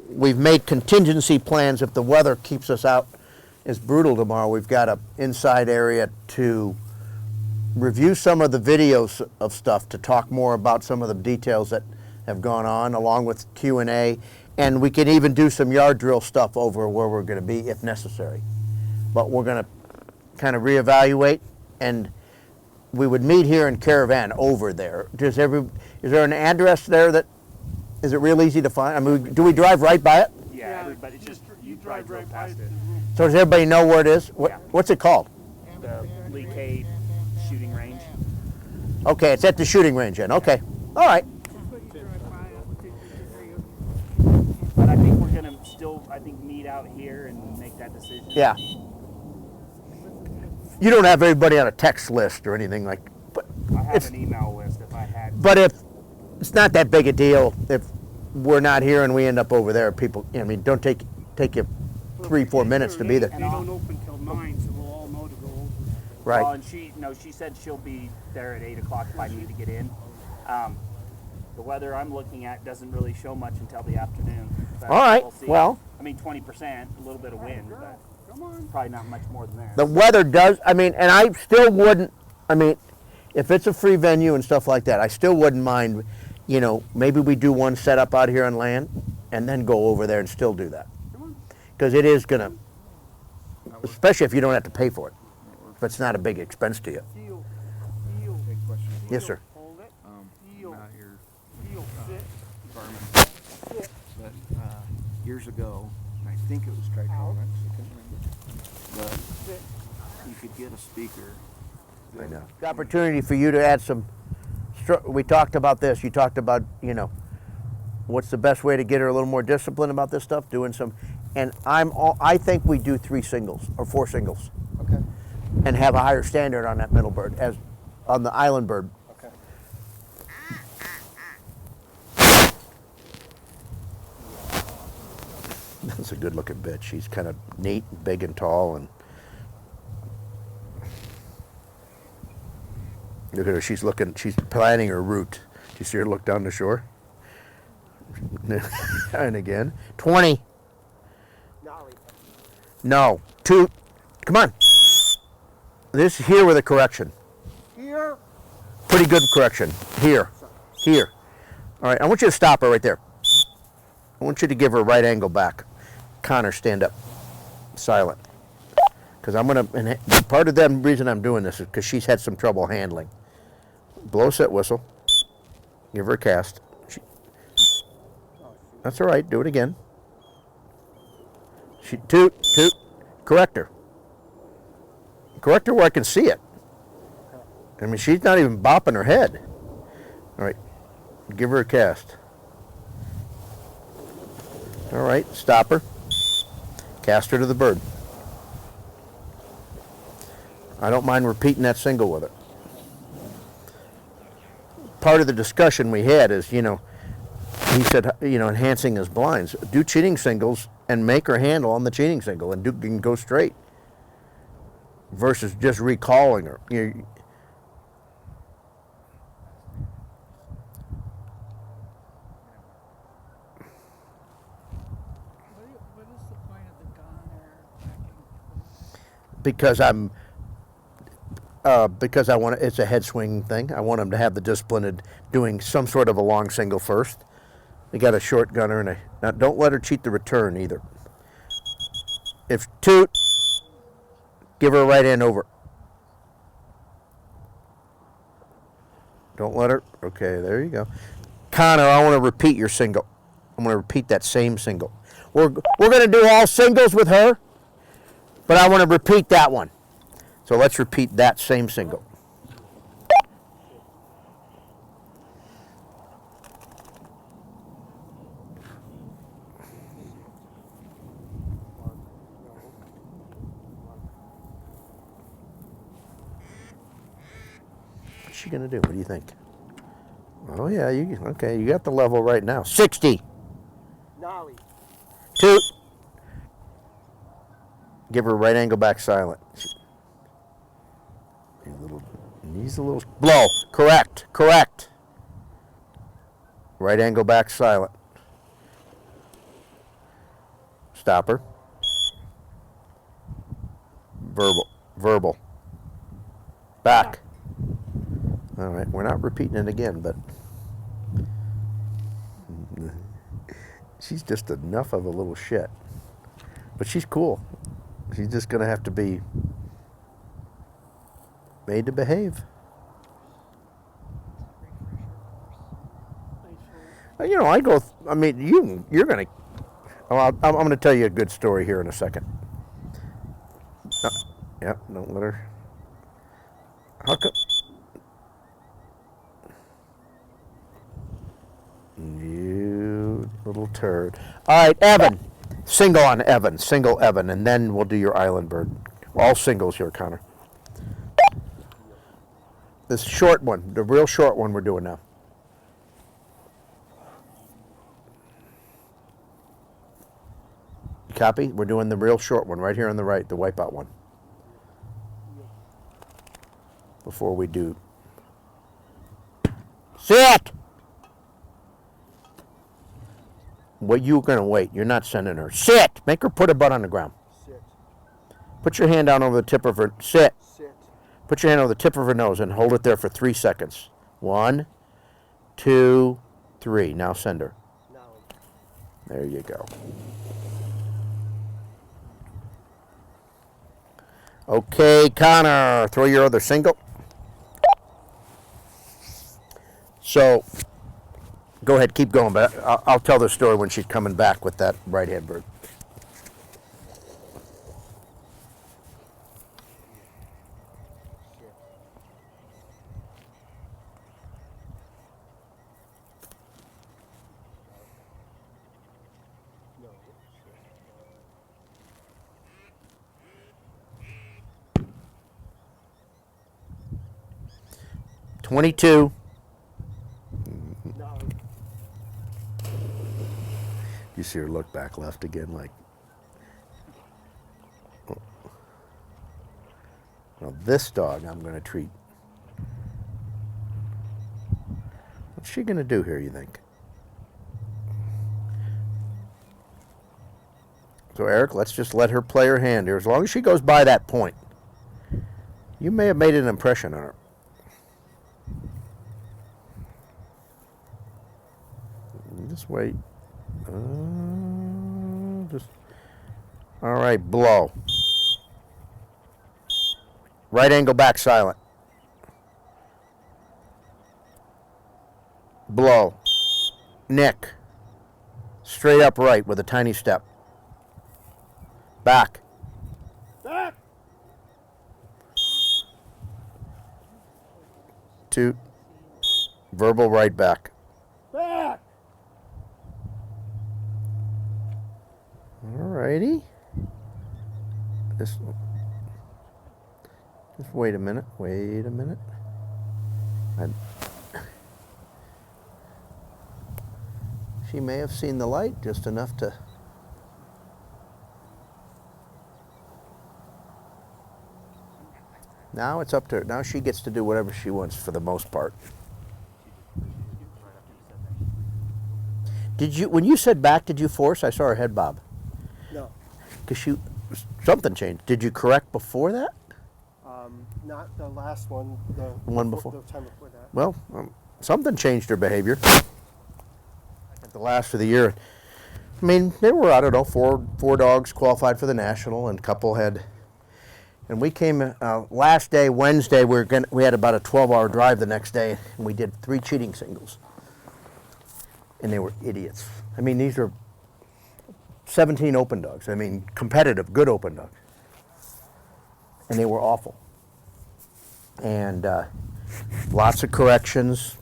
we've made contingency plans if the weather keeps us out as brutal tomorrow. We've got an inside area to review some of the videos of stuff, to talk more about some of the details that have gone on, along with Q&A, and we can even do some yard drill stuff over where we're going to be if necessary. But we're going to kind of reevaluate, and we would meet here in Caravan over there. Is there an address there that, is it real easy to find? I mean, do we drive right by it? Yeah, everybody just you drive right past it. So does everybody know where it is? Yeah. What's it called? The Lee Cade shooting range. Okay, it's at the shooting range then. Okay. All right. But I think we're gonna still, meet out here and make that decision. Yeah. You don't have everybody on a text list or anything like, but I have it's, an email list if I had. but if it's not that big a deal, if we're not here and we end up over there, people, I mean, don't take you 3-4 minutes to be there. They don't open till 9, so we'll all know to go over. Right. Well, and she said she'll be there at 8 o'clock if I need to get in. The weather I'm looking at doesn't really show much until the afternoon. But All right, we'll see. well. I mean, 20%, a little bit of wind, but probably not much more than that. The weather does, I mean, and I still wouldn't, I mean, if it's a free venue and stuff like that, I still wouldn't mind, you know, maybe we do one setup out here on land and then go over there and still do that. Because it is going to, especially if you don't have to pay for it, if it's not a big expense to you. Big question. Yes, sir. Hold it. Not your Sit. environment, but years ago, I think it was Tritronics, I can't remember, but you could get a speaker. I know. The opportunity for you to add some, we talked about this, you talked about, you know, what's the best way to get her a little more disciplined about this stuff, doing some, and I think we do 3 singles or 4 singles. Okay. And have a higher standard on that middle bird as on the island bird. Okay. That's a good looking bitch. She's kind of neat, big and tall, and look at her. She's planning her route. Do you see her look down the shore? And again, 20. No, 2. Come on. This here with a correction. Here. Pretty good correction. Here. Here. All right, I want you to stop her right there. I want you to give her a right angle back. Connor, stand up. Silent. Because I'm going to, and part of the reason I'm doing this is because she's had some trouble handling. Blow a set whistle. Give her a cast. That's all right. Do it again. Toot. Correct her. Correct her where I can see it. I mean, she's not even bopping her head. All right. Give her a cast. All right. Stop her. Cast her to the bird. I don't mind repeating that single with it. Part of the discussion we had is, you know, he said, you know, enhancing his blinds. Do cheating singles and make her handle on the cheating single and go straight. Versus just recalling her. What is the point of the gun or backing? Because I want it's a head swing thing. I want them to have the discipline of doing some sort of a long single first. They got a short gunner and now don't let her cheat the return either. If toot, give her a right hand over. Don't let her. Okay, there you go. Connor, I want to repeat your single. I'm going to repeat that same single. We're going to do all singles with her, but I want to repeat that one. So let's repeat that same single. What's she gonna do? What do you think? Oh yeah, okay, you got the level right now. 60. Nollie. Toot. Give her right angle back silent. He's a little blow. Correct. Right angle back silent. Stop her. Verbal. Back. All right, we're not repeating it again, but she's just enough of a little shit. But she's cool. She's just gonna have to be made to behave. You know, I mean, you're gonna. Well, I'm gonna tell you a good story here in a second. Yeah, don't let her. How come? You little turd. All right, Evan. Single on Evan. Single Evan, and then we'll do your island bird. All singles here, Connor. This short one, the real short one we're doing now. Copy? We're doing the real short one right here on the right, the wipeout one. before we do. Sit! What you gonna wait? You're not sending her. Sit! Make her put her butt on the ground. Sit. Put your hand down over the tip of her. Sit. Sit. Put your hand over the tip of her nose and hold it there for 3 seconds. 1, 2, 3. Now send her. Now. There you go. Okay, Connor, throw your other single. So, go ahead, keep going, but I'll tell the story when she's coming back with that right-hand bird. No. 22. No. You see her look back left again, like. Well, this dog I'm going to treat. What's she going to do here, you think? So, Eric, let's just let her play her hand here. As long as she goes by that point, you may have made an impression on her. Just wait. All right, blow. Right angle back silent. Blow. Nick. Straight up right with a tiny step. Back. Back. Toot. Verbal right back. Back. Alrighty. Just wait a minute. Wait a minute. She may have seen the light just enough to. Now it's up to her. Now she gets to do whatever she wants for the most part. Did you, when you said back, did you force? I saw her head bob. No. Because something changed. Did you correct before that? Not the last one. The one before? The time before that. Well, something changed her behavior. At the last of the year, I mean, there were, I don't know, four dogs qualified for the national, and a couple had. And we came last day, Wednesday. We had about a 12-hour drive the next day, and we did 3 cheating singles. And they were idiots. I mean, these are 17 open dogs. I mean, competitive, good open dogs. And they were awful. And lots of corrections,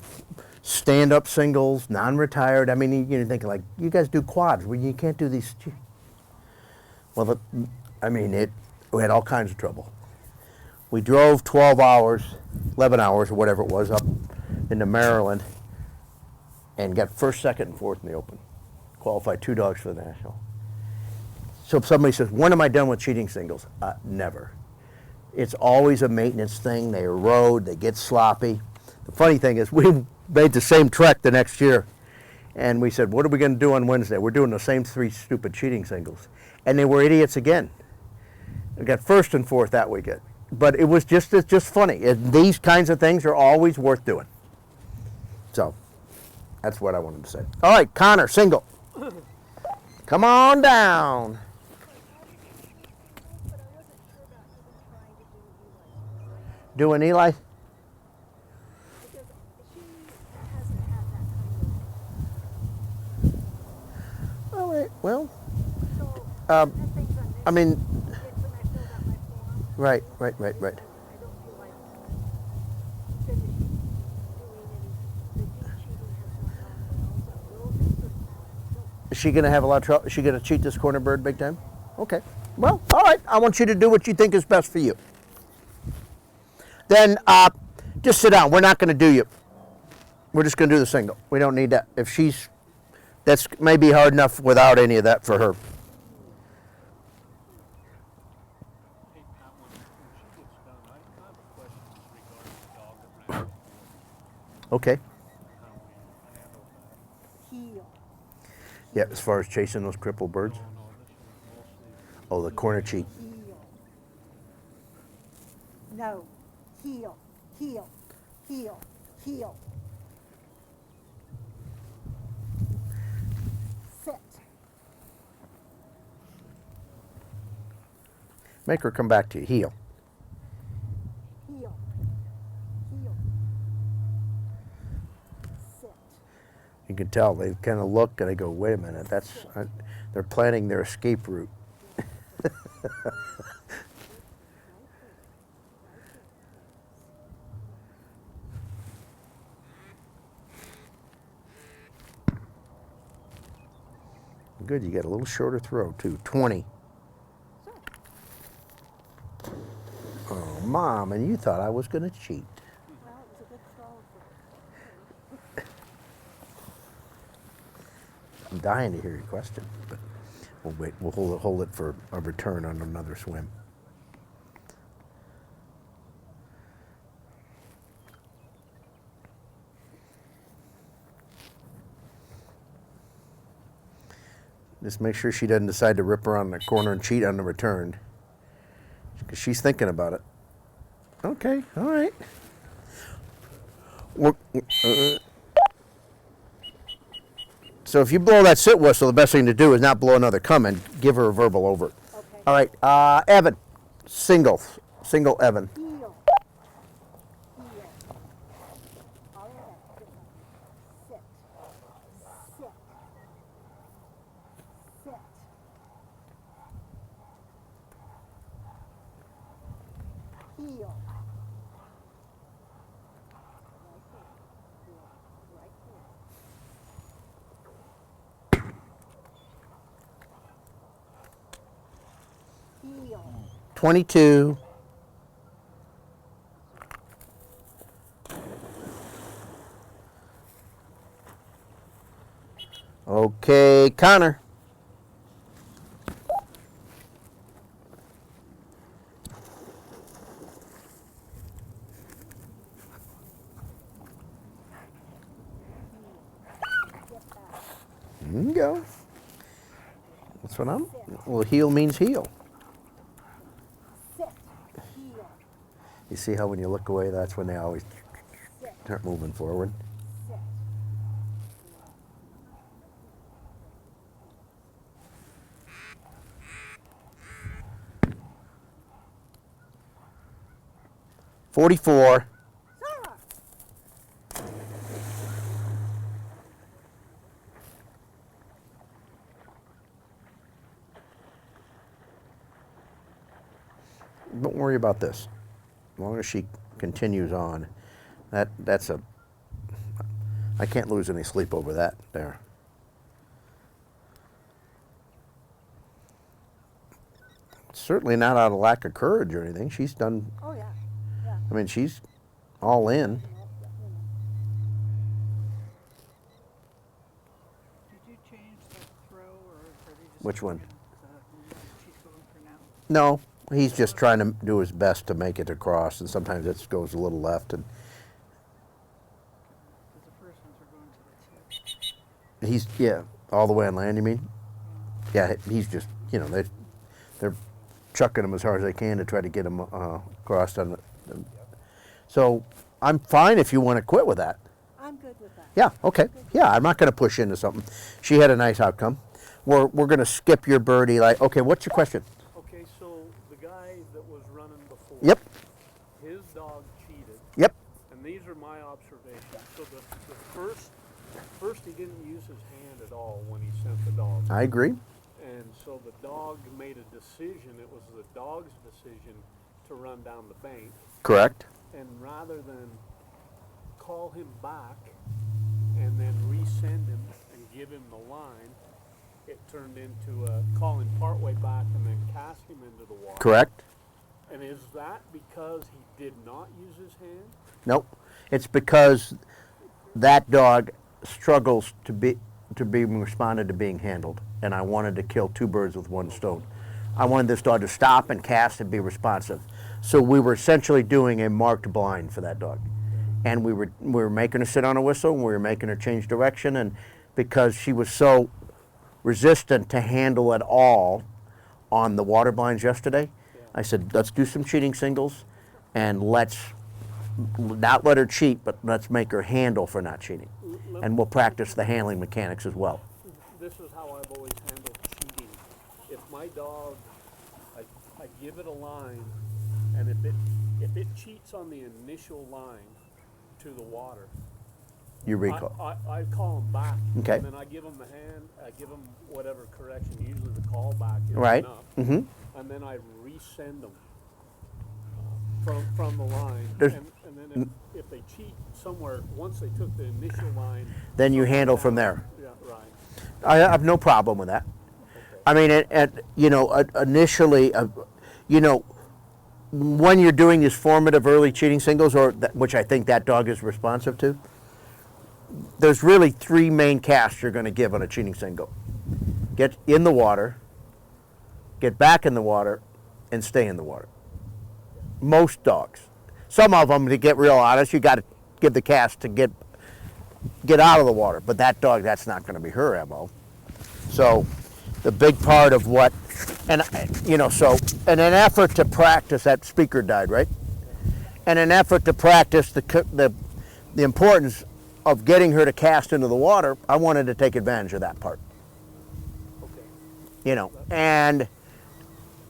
stand-up singles, non-retired. I mean, you're thinking like, you guys do quads. Well, you can't do these. Well, we had all kinds of trouble. We drove 12 hours, 11 hours, or whatever it was, up into Maryland, and got first, second, and fourth in the open. Qualified 2 dogs for the national. So if somebody says, when am I done with cheating singles? Never. It's always a maintenance thing. They erode, they get sloppy. The funny thing is, we made the same trek the next year, and we said, what are we going to do on Wednesday? We're doing the same 3 stupid cheating singles. And they were idiots again. We got first and fourth that weekend. But it was just funny. These kinds of things are always worth doing. So, that's what I wanted to say. All right, Connor, single. Come on down. Doing Eli? All right, well, I mean, right. Is she going to have a lot of trouble? Is she going to cheat this corner bird big time? Okay. Well, all right. I want you to do what you think is best for you. Then just sit down. We're not going to do you. We're just going to do the single. We don't need that. If she's, that's maybe hard enough without any of that for her. Hey, Pat, when she gets done, I have a question regarding Okay. how we handled that. Heel. Yeah, as far as chasing those crippled birds. No, this was mostly Oh, the corner cheek. Heel. No. Heel. Heel. Heel. Heel. Sit. Make her come back to you. Heel. Heel. Heel. Sit. You can tell they kind of look and they go, "Wait a minute, they're planning their escape route." Good, you get a little shorter throw too. 20. Oh, Mom, and you thought I was going to cheat. Well, it was a good throw. I'm dying to hear your question, but we'll wait. We'll hold it for a return on another swim. Just make sure she doesn't decide to rip her on the corner and cheat on the return, because she's thinking about it. Okay, all right. So if you blow that sit whistle, the best thing to do is not blow another come and give her a verbal over. Okay. All right, Evan, single Evan. Heel. Heel. All right. Sit. Sit. Sit. Heel. Right here. Heel. 22. Okay, Connor. There you go. That's what I'm. Well, heel means heel. Sit. Heel. You see how when you look away, that's when they always Sit. start moving forward. Sit. 44. Sarah. Don't worry about this. As long as she continues on, that's a. I can't lose any sleep over that there. Certainly not out of lack of courage or anything. She's done. Oh yeah. Yeah. I mean, she's all in. Did you change the throw or are you just Which one? she's going for now? No, he's just trying to do his best to make it across, and sometimes it goes a little left. And Because the first ones are going to the tip. he's all the way on land. You mean? Yeah, he's just they're chucking him as hard as they can to try to get him across on the. So I'm fine if you want to quit with that. I'm good with that. Yeah, okay. Yeah, I'm not going to push into something. She had a nice outcome. We're going to skip your birdie. Okay, what's your question? Okay, so the guy that was running before. Yep. His dog cheated. Yep. And these are my observations. So the first he didn't use his hand at all when he sent the dog. I agree. And so the dog made a decision. It was the dog's decision to run down the bank. Correct. And rather than call him back and then resend him and give him the line, it turned into call him partway back and then cast him into the water. Correct. And is that because he did not use his hand? Nope. It's because that dog struggles to be responded to being handled, and I wanted to kill two birds with one stone. I wanted this dog to stop and cast and be responsive. So we were essentially doing a marked blind for that dog. and we were making her sit on a whistle, and we were making her change direction, and because she was so resistant to handle it all on the water blinds yesterday, I said, let's do some cheating singles, and let's not let her cheat, but let's make her handle for not cheating. And we'll practice the handling mechanics as well. This is how I've always handled cheating. If my dog, I give it a line, and if it cheats on the initial line to the water, You recall. I call them back. Okay. And then I give them the hand, I give them whatever correction. Usually the call back is Right. enough. Mm-hmm. And then I resend them from the line. There's- And then if they cheat somewhere, once they took the initial line. Then you somewhere handle down, from there. Yeah, right. I have no problem with that. I mean, initially, when you're doing these formative early cheating singles, which I think that dog is responsive to, there's really 3 main casts you're going to give on a cheating single. Get in the water, get back in the water, and stay in the water. Most dogs. Some of them, to get real honest, you got to give the cast to get out of the water. But that dog, that's not going to be her MO. So the big part of what, and so in an effort to practice, that speaker died, right? In an effort to practice the importance of getting her to cast into the water, I wanted to take advantage of that part. Okay.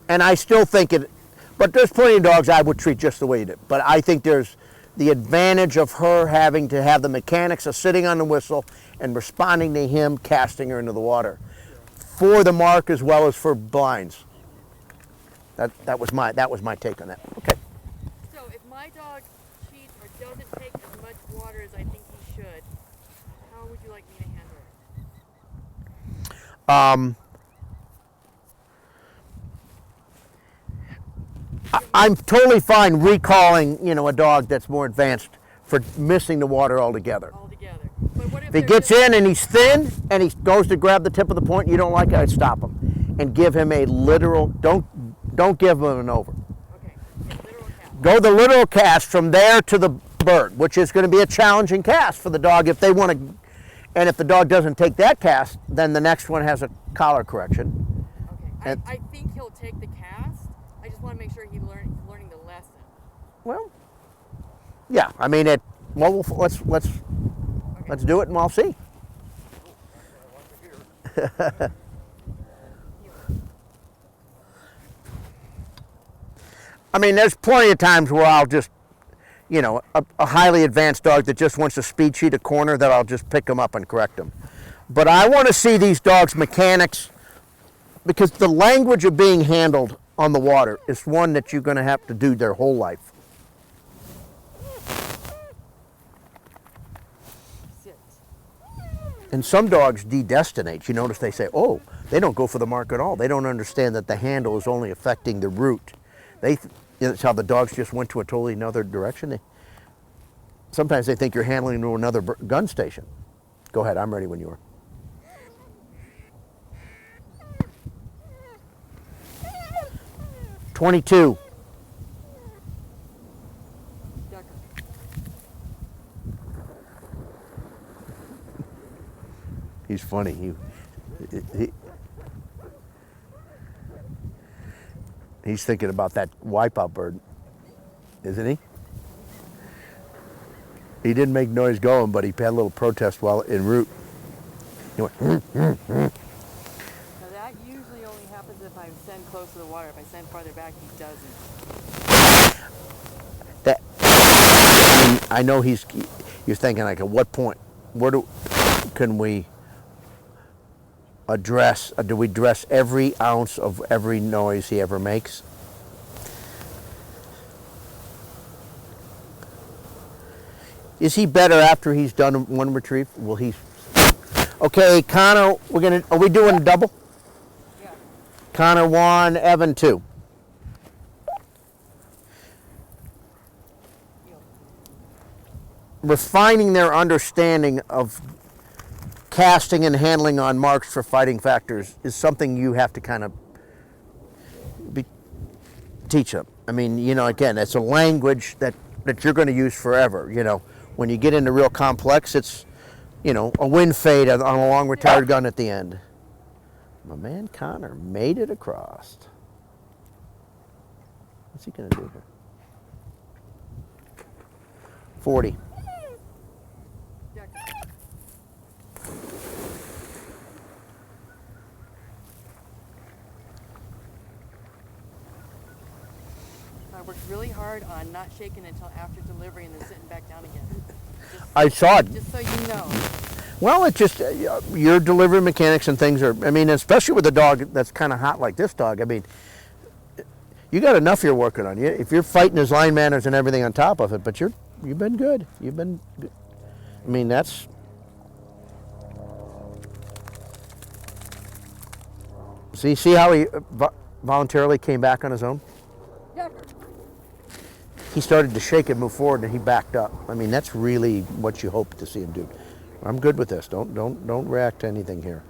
And I still think it, but there's plenty of dogs I would treat just the way you did. But I think there's the advantage of her having to have the mechanics of sitting on the whistle and responding to him casting her into the water for the mark as well as for blinds. That was my take on that. Okay. So if my dog cheats or doesn't take as much water as I think he should, how would you like me to handle it? I'm totally fine recalling, a dog that's more advanced for missing the water altogether. But what If he gets in and he's thin and he goes to grab the tip of the point, you don't like it, I'd stop him and give him a literal, don't give him an over. Okay. Literal cast. Go the literal cast from there to the bird, which is going to be a challenging cast for the dog if they want to, and if the dog doesn't take that cast, then the next one has a collar correction. Okay. I think he'll take the cast. I just want to make sure he's learning the lesson. Well, yeah, I mean let's do it and we'll see. I mean, there's plenty of times where I'll just, a highly advanced dog that just wants to speed cheat a corner, that I'll just pick them up and correct them. But I want to see these dogs' mechanics, because the language of being handled on the water is one that you're going to have to do their whole life. Sit. And some dogs dedestinate. You notice they say, oh, they don't go for the mark at all. They don't understand that the handle is only affecting the root. That's how the dogs just went to a totally another direction. Sometimes they think you're handling to another gun station. Go ahead, I'm ready when you are. .22. Ducker. He's funny. He's thinking about that wipeout bird, isn't he? He didn't make noise going, but he had a little protest while en route. He went, Now that usually only happens if I send close to the water. If I send farther back, he doesn't. I know you're thinking, like, at what point, can we address, do we address every ounce of every noise he ever makes? Is he better after he's done one retrieve? Will he? Okay, Connor, are we doing a double? Yeah. Connor 1, Evan 2. Refining their understanding of casting and handling on marks for fighting factors is something you have to kind of teach them. I mean, again, it's a language that you're going to use forever. When you get into real complex, it's, you know, a wind fade on a long retired gun at the end. My man Connor made it across. What's he gonna do here? 40. I worked really hard on not shaking until after delivery and then sitting back down again. I saw it. Just so you know. Well, it's just your delivery mechanics and things are, I mean, especially with a dog that's kind of hot like this dog, I mean, you got enough you're working on. If you're fighting his line manners and everything on top of it, but you've been good. You've been good. I mean, that's, see how he voluntarily came back on his own? He started to shake and move forward, and he backed up. I mean, that's really what you hope to see him do. I'm good with this. Don't react to anything here.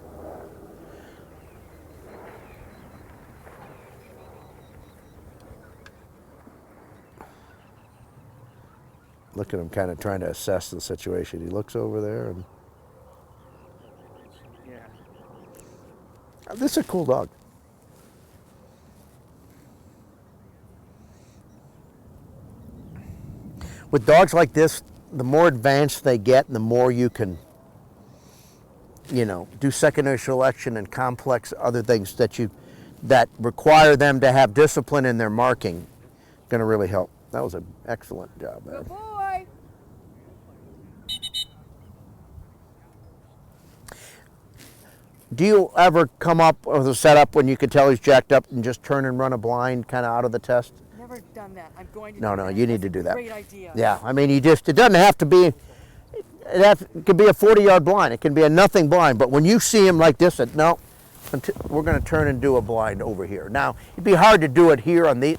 Look at him kind of trying to assess the situation. He looks over there, and this is a cool dog. With dogs like this, the more advanced they get, the more you can, you know, do secondary selection and complex other things that require them to have discipline in their marking. Going to really help. That was an excellent job, man. Good boy. Do you ever come up with a setup when you can tell he's jacked up and just turn and run a blind kind of out of the test? Never done that. I'm going to. No, you need to do that. Great idea. Yeah, I mean, it doesn't have to be, it could be a 40-yard blind. It can be a nothing blind. But when you see him like this, no, we're going to turn and do a blind over here. Now, it'd be hard to do it here on the,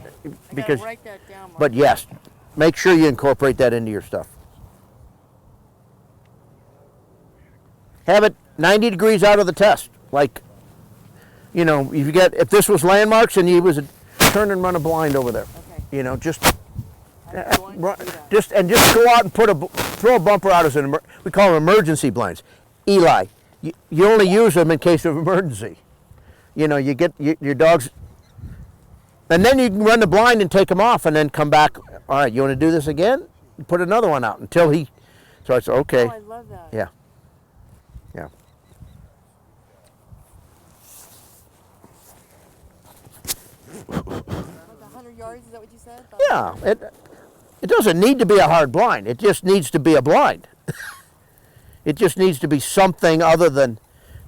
because, write that down, Mark. But yes, make sure you incorporate that into your stuff. Have it 90 degrees out of the test. Like, you know, if this was landmarks and he was turn and run a blind over there. Okay. You know, just go out and throw a bumper out as we call them emergency blinds. Eli, you only use them in case of emergency. You know, you get your dogs, and then you can run the blind and take them off, and then come back. All right, you want to do this again? Put another one out until he. So I said, okay. Oh, I love that. Yeah. Yeah. Like 100 yards, is that what you said? Yeah, it doesn't need to be a hard blind. It just needs to be a blind. It just needs to be something other than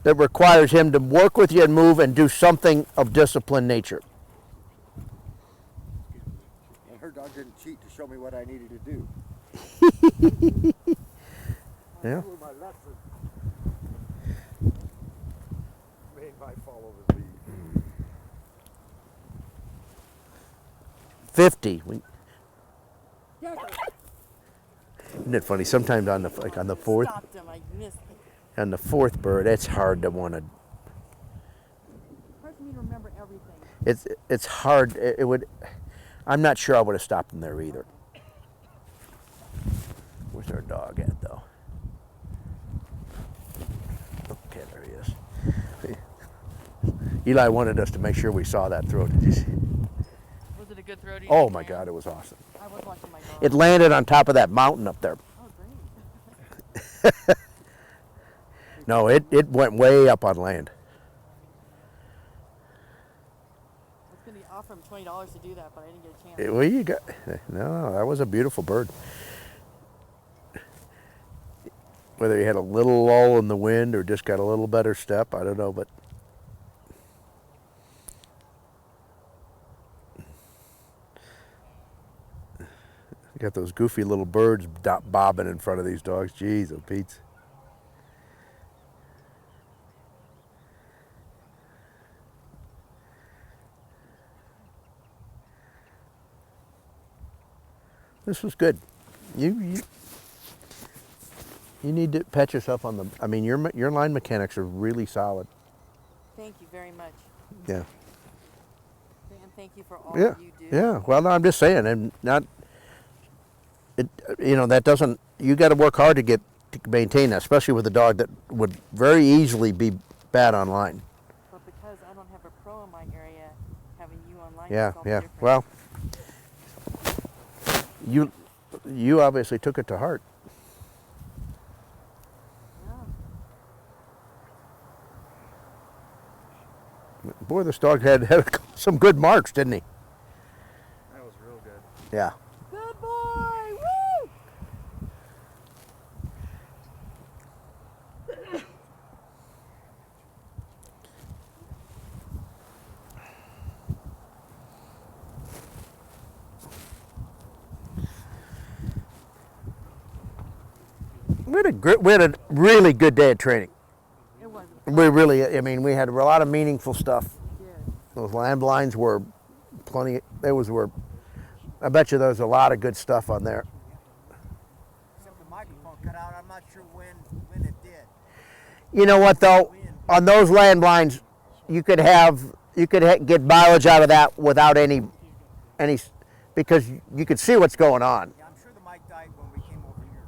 that requires him to work with you and move and do something of disciplined nature. And her dog didn't cheat to show me what I needed to do. Yeah. My lesson. Made my follow the lead. 50. Isn't it funny? Sometimes on the fourth, Stopped him. I missed it. on the fourth bird, it's hard to want to. Hard for me to remember everything. It's hard. It would. I'm not sure I would have stopped him there either. Where's our dog at though? Okay, there he is. Eli wanted us to make sure we saw that throw. Did you see? Was it a good throw? Oh my God, it was awesome. I was watching my dog. It landed on top of that mountain up there. Oh, great. No, it went way up on land. I was going to offer him $20 to do that, but I didn't get a chance. Well, you got, no, that was a beautiful bird. Whether he had a little lull in the wind or just got a little better step, I don't know, but you got those goofy little birds bobbing in front of these dogs. Jeez, oh Pete. This was good. You need to pat yourself on the. I mean, your line mechanics are really solid. Thank you very much. Yeah. And thank you for all Yeah. you do. Yeah. Well, no, I'm just saying, and not. that doesn't. You got to work hard to maintain that, especially with a dog that would very easily be bad online. But because I don't have a pro in my area, having you online Yeah, is all yeah. different. Well, you obviously took it to heart. Boy, this dog had some good marks, didn't he? That was real good. Yeah. Good boy! Woo! We had a really good day of training. It was. We had a lot of meaningful stuff. Yeah. Those landlines were plenty. I bet you there was a lot of good stuff on there. Except the microphone cut out. I'm not sure when it did. You know what though? On those landlines, you could get mileage out of that without any, because you could see what's going on. Yeah, I'm sure the mic died when we came over here,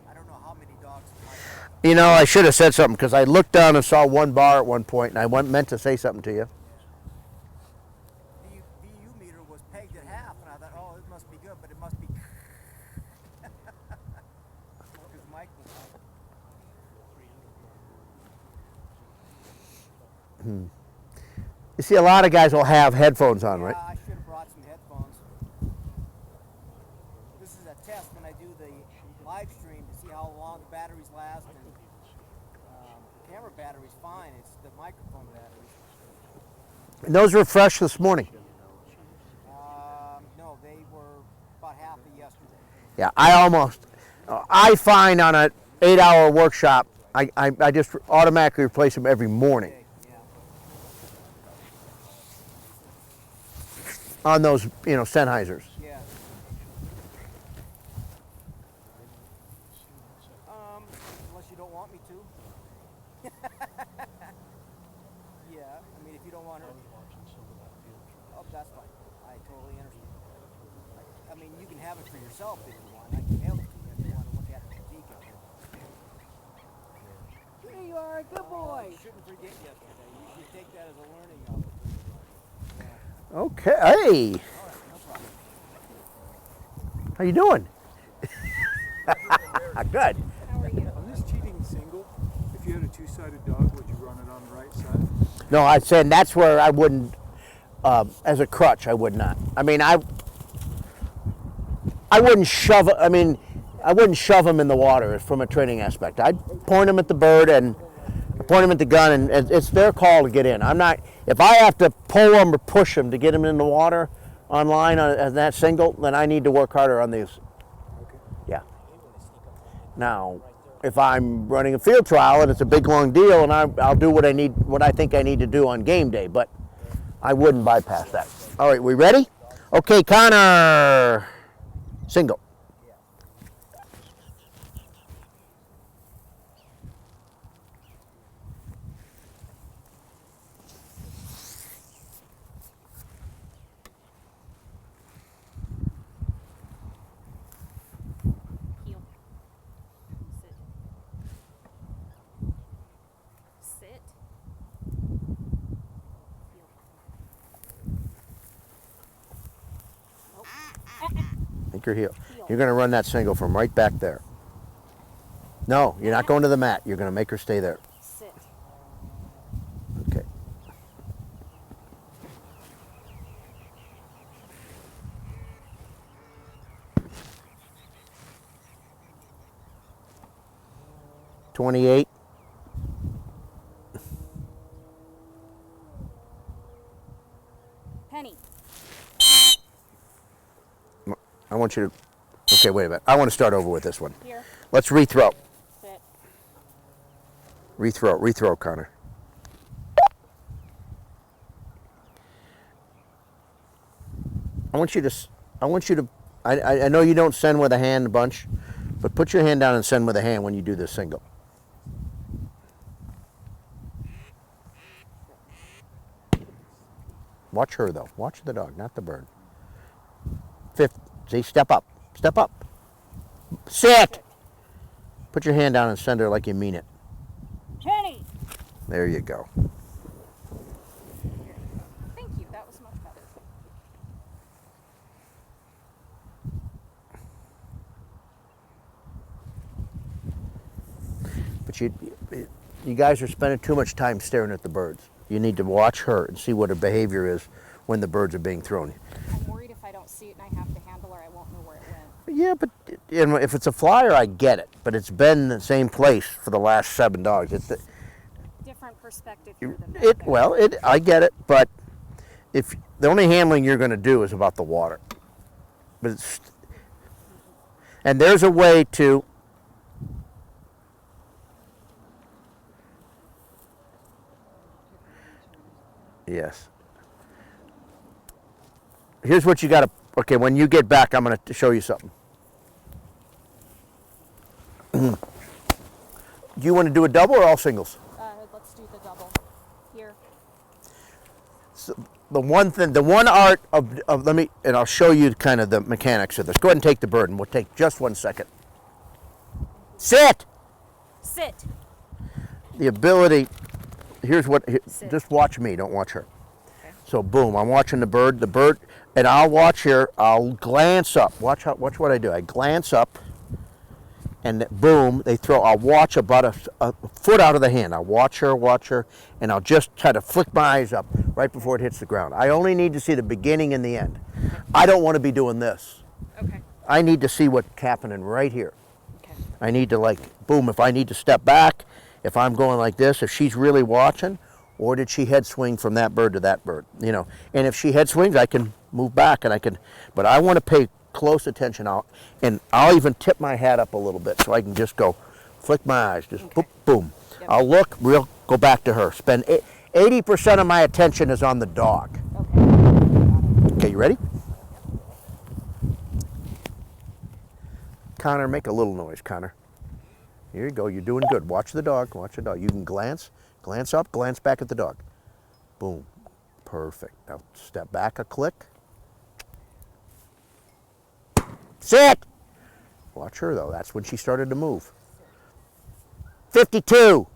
but I don't know how many dogs the mic died. You know, I should have said something because I looked down and saw one bar at one point, and I meant to say something to you. The VU meter was pegged at half, and I thought, oh, it must be good, but it must be because the mic was You see, a lot of guys will have headphones on, right? Yeah, I should have brought some headphones. This is a test when I do the live stream to see how long the batteries last, and the camera battery's fine. It's the microphone batteries. And those were fresh this morning. No, they were about half of yesterday. Yeah, I find on an 8-hour workshop, I just automatically replace them every morning. On those, Sennheisers. Yeah. Unless you don't want me to. Yeah, if you don't want her. Oh, that's fine. I totally understand. You can have it for yourself if you want. I can mail it to you if you want to look at the critique of it. Here you are, good boy. You shouldn't forget yesterday. You should take that as a learning of it. Okay. Hey. How you doing? Good. On this cheating single, if you had a two-sided dog, would you run it on the right side? No, I said that's where I wouldn't, as a crutch, I would not. I wouldn't shove. I wouldn't shove him in the water from a training aspect. I'd point him at the bird and point him at the gun, and it's their call to get in. I'm not. If I have to pull him or push him to get him in the water online on that single, then I need to work harder on these. Yeah. Now, if I'm running a field trial and it's a big long deal, and I'll do what I think I need to do on game day, but I wouldn't bypass that. All right, we ready? Okay, Connor. Single. Heel. Sit. Sit. Think your heel. You're going to run that single from right back there. No, you're not going to the mat. You're going to make her stay there. Sit. Okay. $28. Penny. I want you to. Okay, wait a minute. I want to start over with this one. Here. Let's rethrow. Sit. Rethrow, Connor. I want you to. I know you don't send with a hand a bunch, but put your hand down and send with a hand when you do this single. Watch her though. Watch the dog, not the bird. Fifth. See, step up. Step up. Sit. Put your hand down and send her like you mean it. Penny. There you go. Thank you. That was much better. But you guys are spending too much time staring at the birds. You need to watch her and see what her behavior is when the birds are being thrown. I'm worried if I don't see it and I have to handle her, I won't know where it went. Yeah, but if it's a flyer, I get it. But it's been the same place for the last 7 dogs. It's Different perspective here than back there. I get it. But if the only handling you're going to do is about the water, and there's a way to. Yes. Here's what you got to. Okay, when you get back, I'm going to show you something. Do you want to do a double or all singles? Let's do the double. Here. So the one art of let me, and I'll show you kind of the mechanics of this. Go ahead and take the bird, and we'll take just 1 second. Sit. Sit. The ability. Here's what. Sit. Just watch me. Don't watch her. Okay. So boom, I'm watching the bird. And I'll watch here. I'll glance up. Watch what I do. I glance up, and boom, they throw. I'll watch about a foot out of the hand. I'll watch her, and I'll just try to flick my eyes up right before it hits the ground. I only need to see the beginning and the end. I don't want to be doing this. Okay. I need to see what's happening right here. Okay. I need to boom, if I need to step back, if I'm going like this, if she's really watching, or did she head swing from that bird to that bird, And if she head swings, I can move back but I want to pay close attention out, and I'll even tip my hat up a little bit so I can just go flick my eyes, just boop, boom. Yep. I'll look, go back to her. Spend 80% of my attention is on the dog. Okay. Okay, you ready? Connor, make a little noise, Connor. Here you go, you're doing good. Watch the dog, You can glance up, glance back at the dog. Boom, perfect. Now step back a click. Sit! Watch her though, that's when she started to move. 52!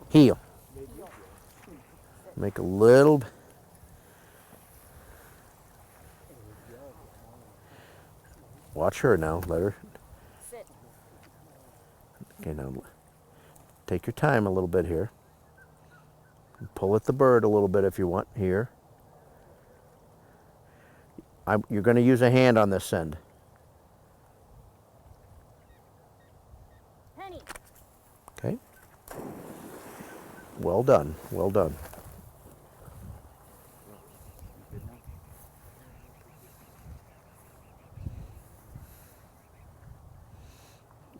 Heel. Make a little. Watch her now. Let her. Sit. Okay, now take your time a little bit here. Pull at the bird a little bit if you want here. You're going to use a hand on this end. Penny. Okay. Well done. Well done.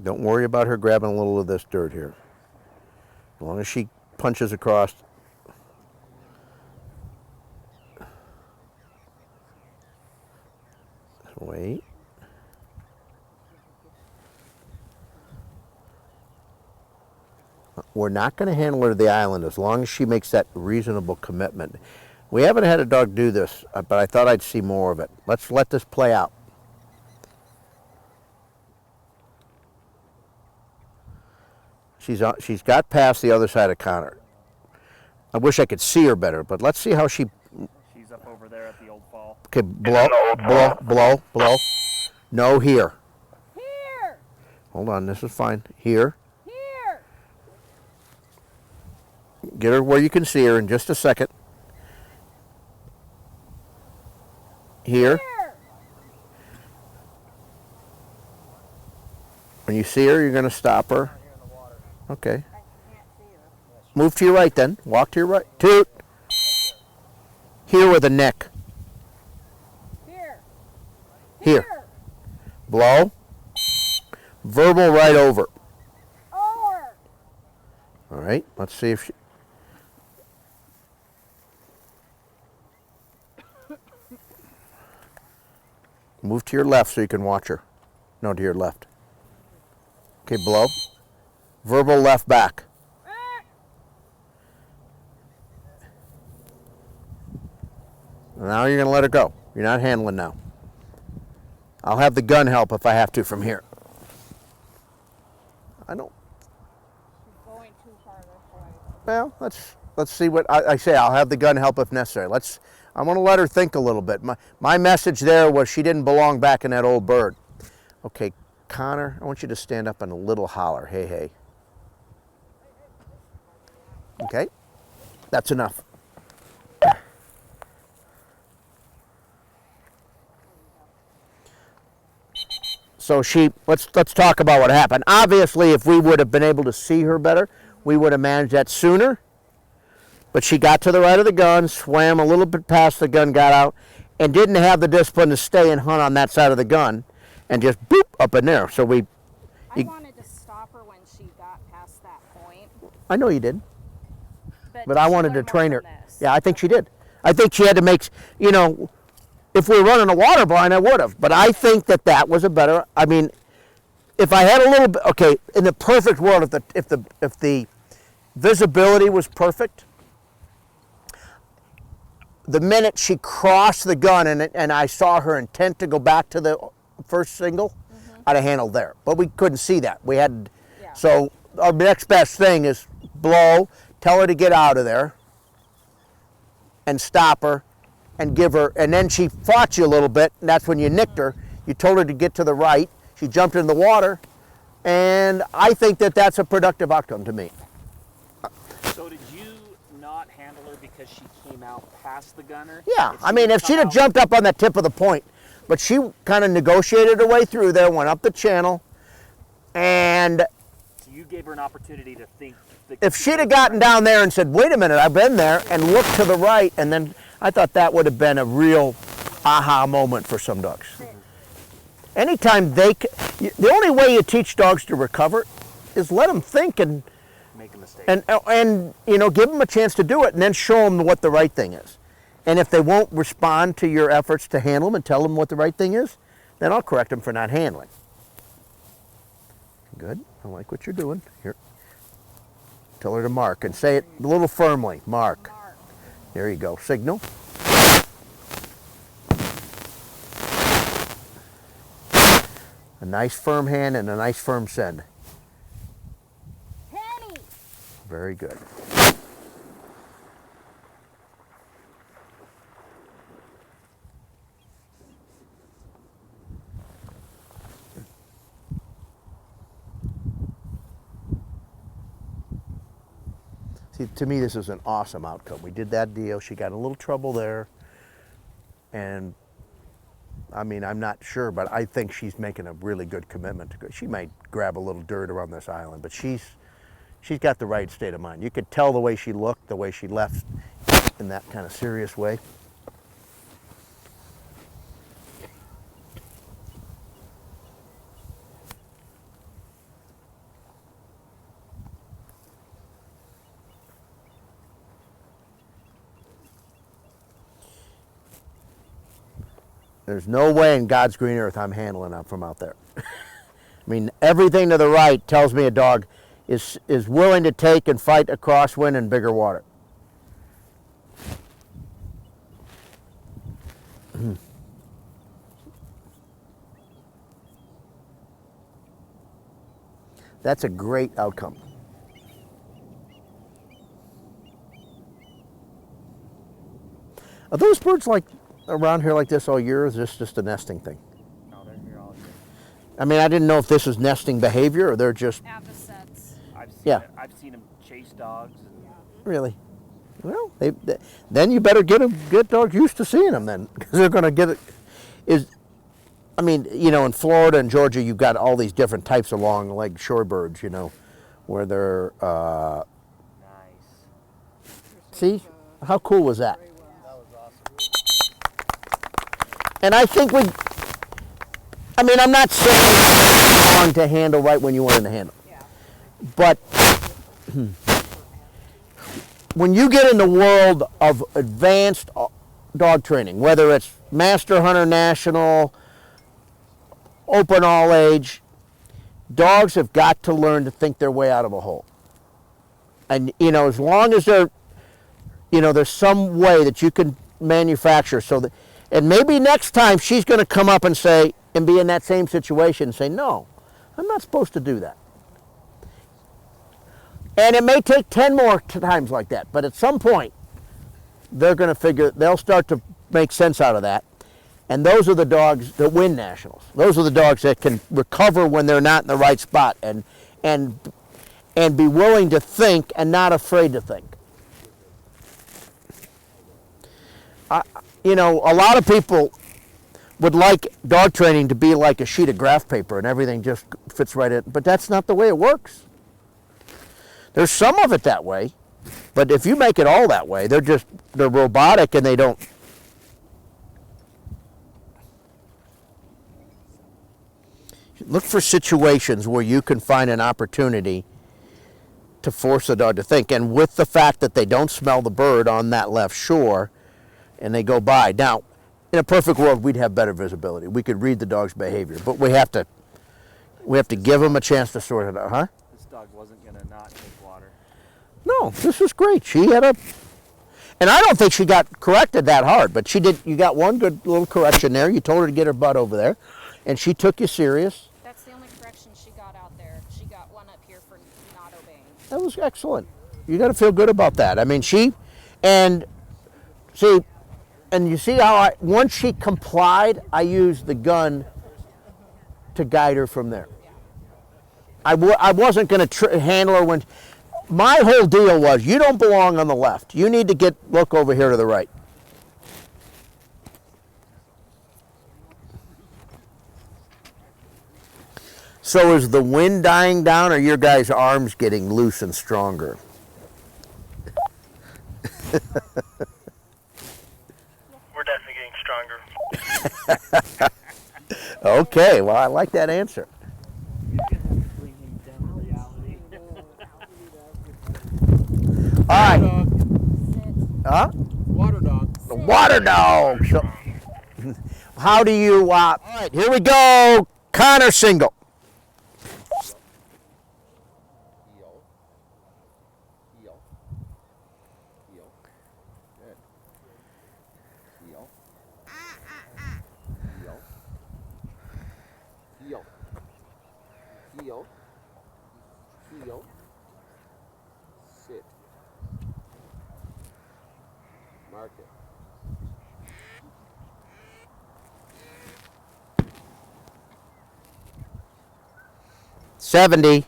Don't worry about her grabbing a little of this dirt here. As long as she punches across. Wait. We're not going to handle her to the island as long as she makes that reasonable commitment. We haven't had a dog do this, but I thought I'd see more of it. Let's let this play out. She's got past the other side of Connor. I wish I could see her better, but let's see how she. She's up over there at the old fall. Okay, blow. No, here. Here. Hold on, this is fine. Here. Here. Get her where you can see her in just a second. Here. When you see her, you're going to stop her. Okay. Move to your right then. Walk to your right. Toot. Here with the neck. Here. Blow. Verbal right over. All right. Let's see if she. Move to your left so you can watch her. No, to your left. Okay, blow. Verbal left back. Now you're going to let her go. You're not handling now. I'll have the gun help if I have to from here. I don't. Going too far this way. Well, let's see what I say. I'll have the gun help if necessary. I want to let her think a little bit. My message there was she didn't belong back in that old bird. Okay, Connor, I want you to stand up and a little holler. Hey, hey. Okay, that's enough. So let's talk about what happened. Obviously, if we would have been able to see her better, we would have managed that sooner. But she got to the right of the gun, swam a little bit past the gun, got out, and didn't have the discipline to stay and hunt on that side of the gun, and just boop up in there. So I wanted to stop her when she got past that point. I know you did, but did I she wanted to learn more train her. from this? Yeah, I think she did. I think she had to make, if we were running a water blind, I would have. But I think that was a better. I mean, if I had a little bit, okay, in the perfect world, if the visibility was perfect, the minute she crossed the gun and I saw her intent to go back to the first single, I'd have handled there. But we couldn't see that. We had, so our next best thing is blow, tell her to get out of there, and stop her, and give her, and then she fought you a little bit, and that's when you nicked her. You told her to get to the right. She jumped in the water, and I think that's a productive outcome to me. So did you not handle her because she came out past the gunner? Yeah, I mean, if she'd have jumped up on the tip of the point, but she kind of negotiated her way through there, went up the channel, and So you gave her an opportunity to think. if she'd have gotten down there and said, wait a minute, I've been there, and looked to the right, and then I thought that would have been a real aha moment for some dogs. Anytime the only way you teach dogs to recover is let them think and make a mistake. And give them a chance to do it, and then show them what the right thing is. And if they won't respond to your efforts to handle them and tell them what the right thing is, then I'll correct them for not handling. Good. I like what you're doing. Here. Tell her to mark and say it a little firmly. Mark. There you go. Signal. A nice firm hand and a nice firm send. Penny! Very good. See, to me, this is an awesome outcome. We did that deal. She got in a little trouble there. And, I mean, I'm not sure, but I think she's making a really good commitment to go. She might grab a little dirt around this island, but she's got the right state of mind. You could tell the way she looked, the way she left in that kind of serious way. There's no way in God's green earth I'm handling them from out there. I mean, everything to the right tells me a dog is willing to take and fight a crosswind in bigger water. That's a great outcome. Are those birds like around here like this all year, or is this just a nesting thing? No, they're here all year. I mean, I didn't know if this is nesting behavior or they're just... Avocets. I've seen them chase dogs. And Really? Well, then you better get dogs used to seeing them then, because they're going to get it. I mean, in Florida and Georgia, you've got all these different types of long-legged shorebirds, where they're... nice. See? How cool was that? And I think I'm not saying long to handle right when you want it to handle. But when you get in the world of advanced dog training, whether it's Master Hunter National, Open All Age, dogs have got to learn to think their way out of a hole. And, you know, as long as they're, you know, there's some way that you can manufacture so that, and maybe next time she's going to come up and say, and be in that same situation and say, no, I'm not supposed to do that. And it may take 10 more times like that, but at some point, they're going to figure, they'll start to make sense out of that. And those are the dogs that win nationals. Those are the dogs that can recover when they're not in the right spot and be willing to think and not afraid to think. You know, a lot of people would like dog training to be like a sheet of graph paper and everything just fits right in, but that's not the way it works. There's some of it that way, but if you make it all that way, they're robotic and they don't. Look for situations where you can find an opportunity to force the dog to think. And with the fact that they don't smell the bird on that left shore and they go by. Now, in a perfect world, we'd have better visibility. We could read the dog's behavior, but we have to give them a chance to sort it out, huh? This dog wasn't going to not take water. No, this was great. She had and I don't think she got corrected that hard, but she did. You got one good little correction there. You told her to get her butt over there, and she took you serious. That's the only correction she got out there. She got one up here for not obeying. That was excellent. You got to feel good about that. I mean, and you see how once she complied, I used the gun to guide her from there. I wasn't going to handle her when. My whole deal was, you don't belong on the left. You need to look over here to the right. So is the wind dying down, or your guys' arms getting loose and stronger? We're definitely getting stronger. Okay, well, I like that answer. All right. Huh? Water dog. The water dog. So, how do you, all right, here we go. Connor single. Sit. Mark it. $70.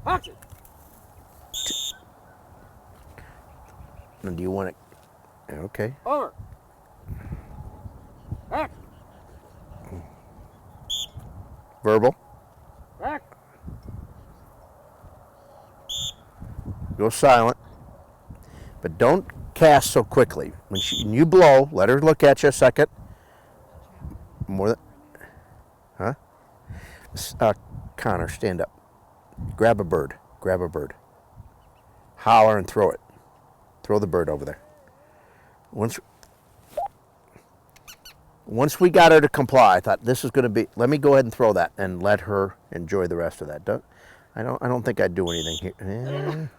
Box it. Do you want it? Okay. Over. Back. Verbal. Back. Go silent. But don't cast so quickly. When you blow, let her look at you a second. More than, huh? Connor, stand up. Grab a bird. Grab a bird. Holler and throw it. Throw the bird over there. Once we got her to comply, I thought this is going to be. Let me go ahead and throw that and let her enjoy the rest of that. I don't think I'd do anything here.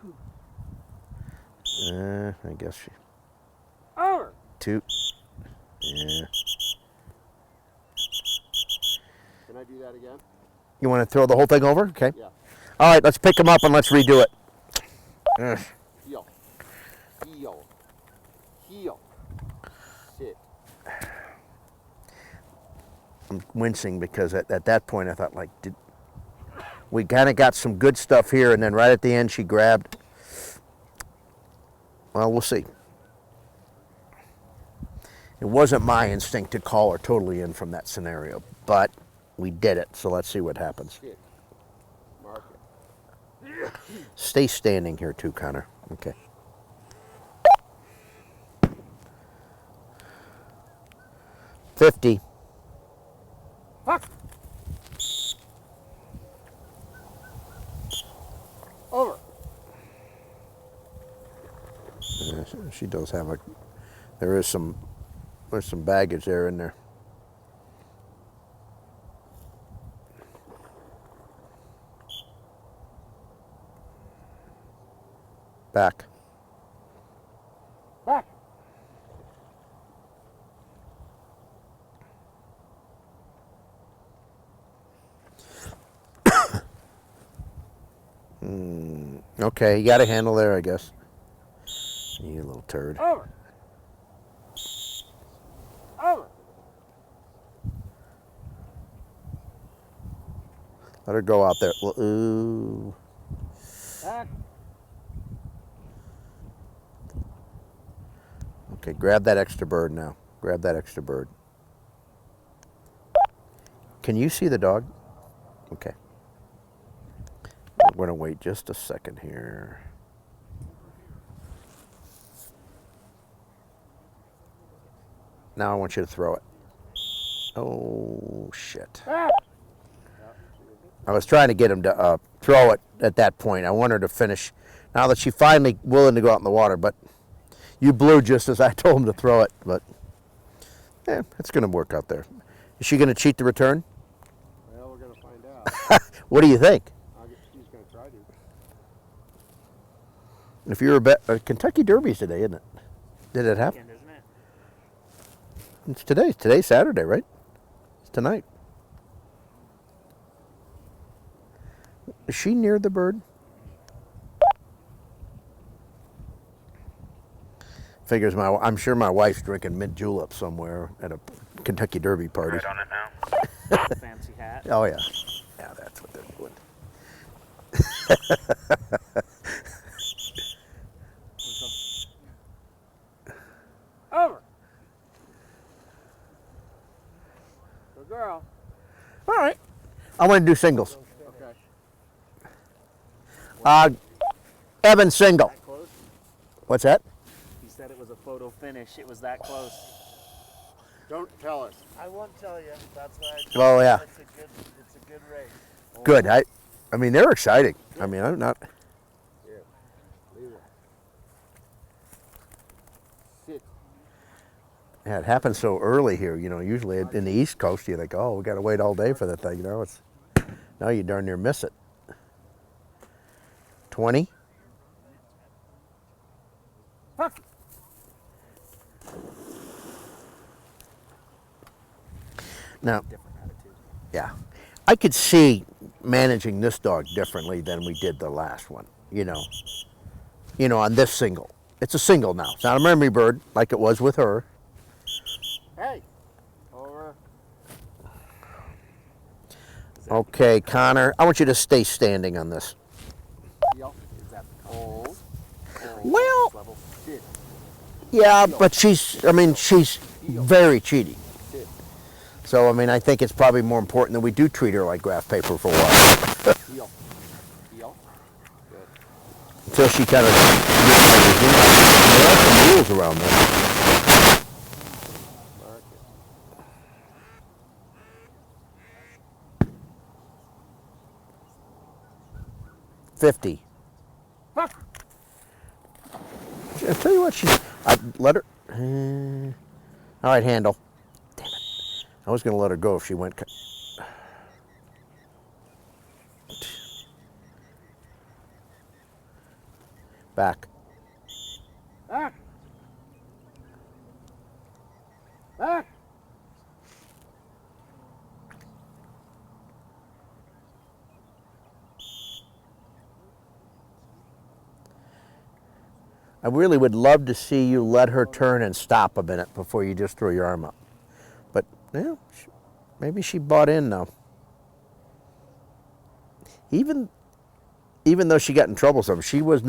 I guess she. Over. Two. Yeah. Can I do that again? You want to throw the whole thing over? Okay. Yeah. All right, let's pick them up and let's redo it. Heel. Heel. Heel. Sit. I'm wincing because at that point I thought, like, we kind of got some good stuff here, and then right at the end she grabbed. Well, we'll see. It wasn't my instinct to call her totally in from that scenario, but we did it, so let's see what happens. Sit. Mark it. Stay standing here too, Connor. Okay. $50. Fuck. Over. Yeah, she does have there's some baggage there in there. Back. Back. Okay, you got a handle there, I guess. You little turd. Over. Over. Let her go out there. Ooh. Back. Okay, grab that extra bird now. Grab that extra bird. Can you see the dog? Okay. We're going to wait just a second here. Now I want you to throw it. Oh, shit. Back. I was trying to get him to throw it at that point. I want her to finish now that she's finally willing to go out in the water, but you blew just as I told him to throw it. But yeah, it's going to work out there. Is she going to cheat the return? Well, we're going to find out. What do you think? She's going to try to. If you're Kentucky Derby's today, isn't it? Did it happen? Weekend, isn't it? It's today. Today's Saturday, right? It's tonight. Is she near the bird? Figures I'm sure my wife's drinking mint julep somewhere at a Kentucky Derby party. Right on it now. Fancy hat. Oh yeah, yeah, that's what they're doing. Over. Good girl. All right, I want to do singles. Okay. Evan single. That close? What's that? He said it was a photo finish. It was that close. Don't tell us. I won't tell you. That's why I Oh yeah, it's a good race. good. I mean they're exciting. I mean I'm not. Here. Leave it. Sit. Yeah, it happens so early here. You know, usually in the East Coast you think, oh, we got to wait all day for that thing. You know, it's now you darn near miss it. 20. Puck. Now, Different attitude. yeah, I could see managing this dog differently than we did the last one. You know, on this single. It's a single now. It's not a memory bird like it was with her. Hey. Over. Okay, Connor, I want you to stay standing on this. Deal. Is that the hold? Well, Level. Sit. yeah, but she's very cheaty. Sit. So, I mean, I think it's probably more important that we do treat her like graph paper for a while. Deal. Deal. Good. Until she kind of, there are some rules around this. Mark it. 50. Puck. I tell you what, I let her. All right, handle. Damn it! I was going to let her go if she went. Back. Back. Back. I really would love to see you let her turn and stop a minute before you just throw your arm up. But, yeah, maybe she bought in now. Even though she got in trouble some, she was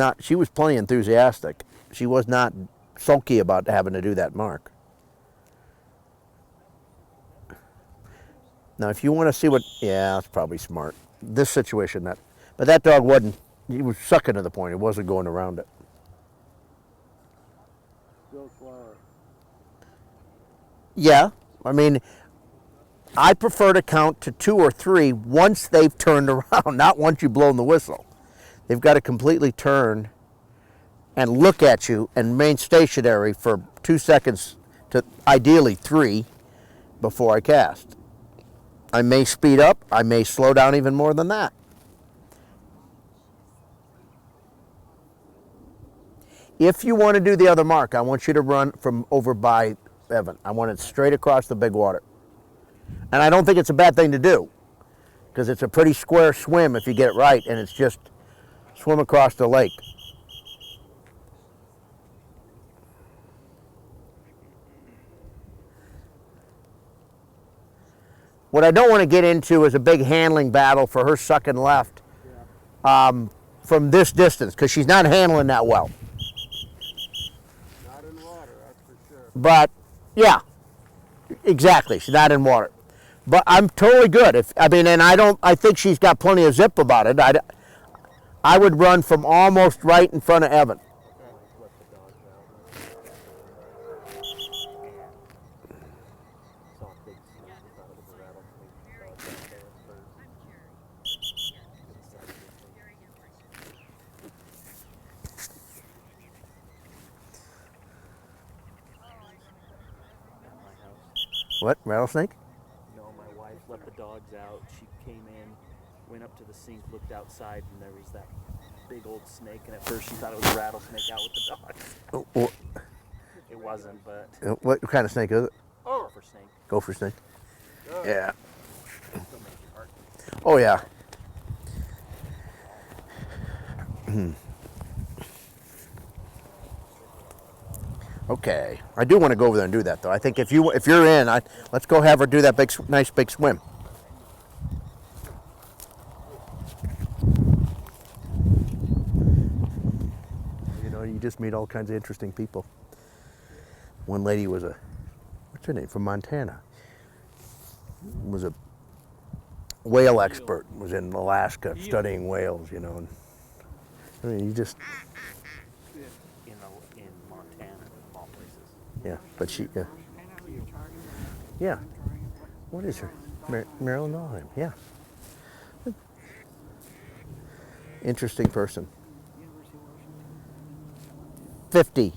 plenty enthusiastic. She was not sulky about having to do that mark. Now, if you want to see yeah, that's probably smart. This situation, but that dog wasn't, he was sucking to the point. It wasn't going around it. Go slower. Yeah, I mean, I prefer to count to 2 or 3 once they've turned around, not once you've blown the whistle. They've got to completely turn and look at you and remain stationary for 2 seconds to ideally 3 before I cast. I may speed up, I may slow down even more than that. If you want to do the other mark, I want you to run from over by Evan. I want it straight across the big water. And I don't think it's a bad thing to do, because it's a pretty square swim if you get it right, and it's just swim across the lake. What I don't want to get into is a big handling battle for her sucking left from this distance, because she's not handling that well. Not in water, that's for sure. But yeah, exactly. She's not in water. But I'm totally good. I think she's got plenty of zip about it. I would run from almost right in front of Evan. What, rattlesnake? No, my wife let the dogs out. She came in, went up to the sink, looked outside, and there was that big old snake. And at first she thought it was a rattlesnake out with the dogs. It wasn't, but. What kind of snake is it? Gopher snake. Gopher snake? Yeah. Oh, yeah. Okay, I do want to go over there and do that though. I think if you're in, let's go have her do that nice big swim. You know, you just meet all kinds of interesting people. One lady was what's her name, from Montana. Was a whale expert. Was in Alaska studying whales. You know, and I mean, you just. Yeah, but she, yeah. What is her? Marilyn Dahlheim, yeah. Interesting person. 50.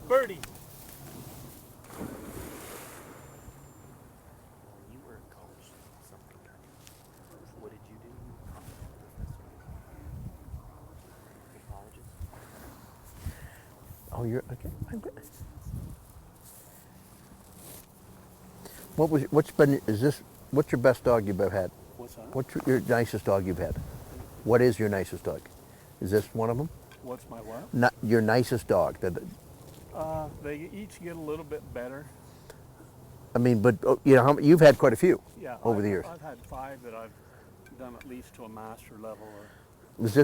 Birdie. You were in college something. What did you do? Colleges? Oh, you're okay. I'm good. What's your best dog you've ever had? What's that? What's your nicest dog you've had? What is your nicest dog? Is this one of them? What's my what? Not your nicest dog. They each get a little bit better. I mean, but you know, you've had quite a few over the years. I've had 5 that I've done at least to a master level. This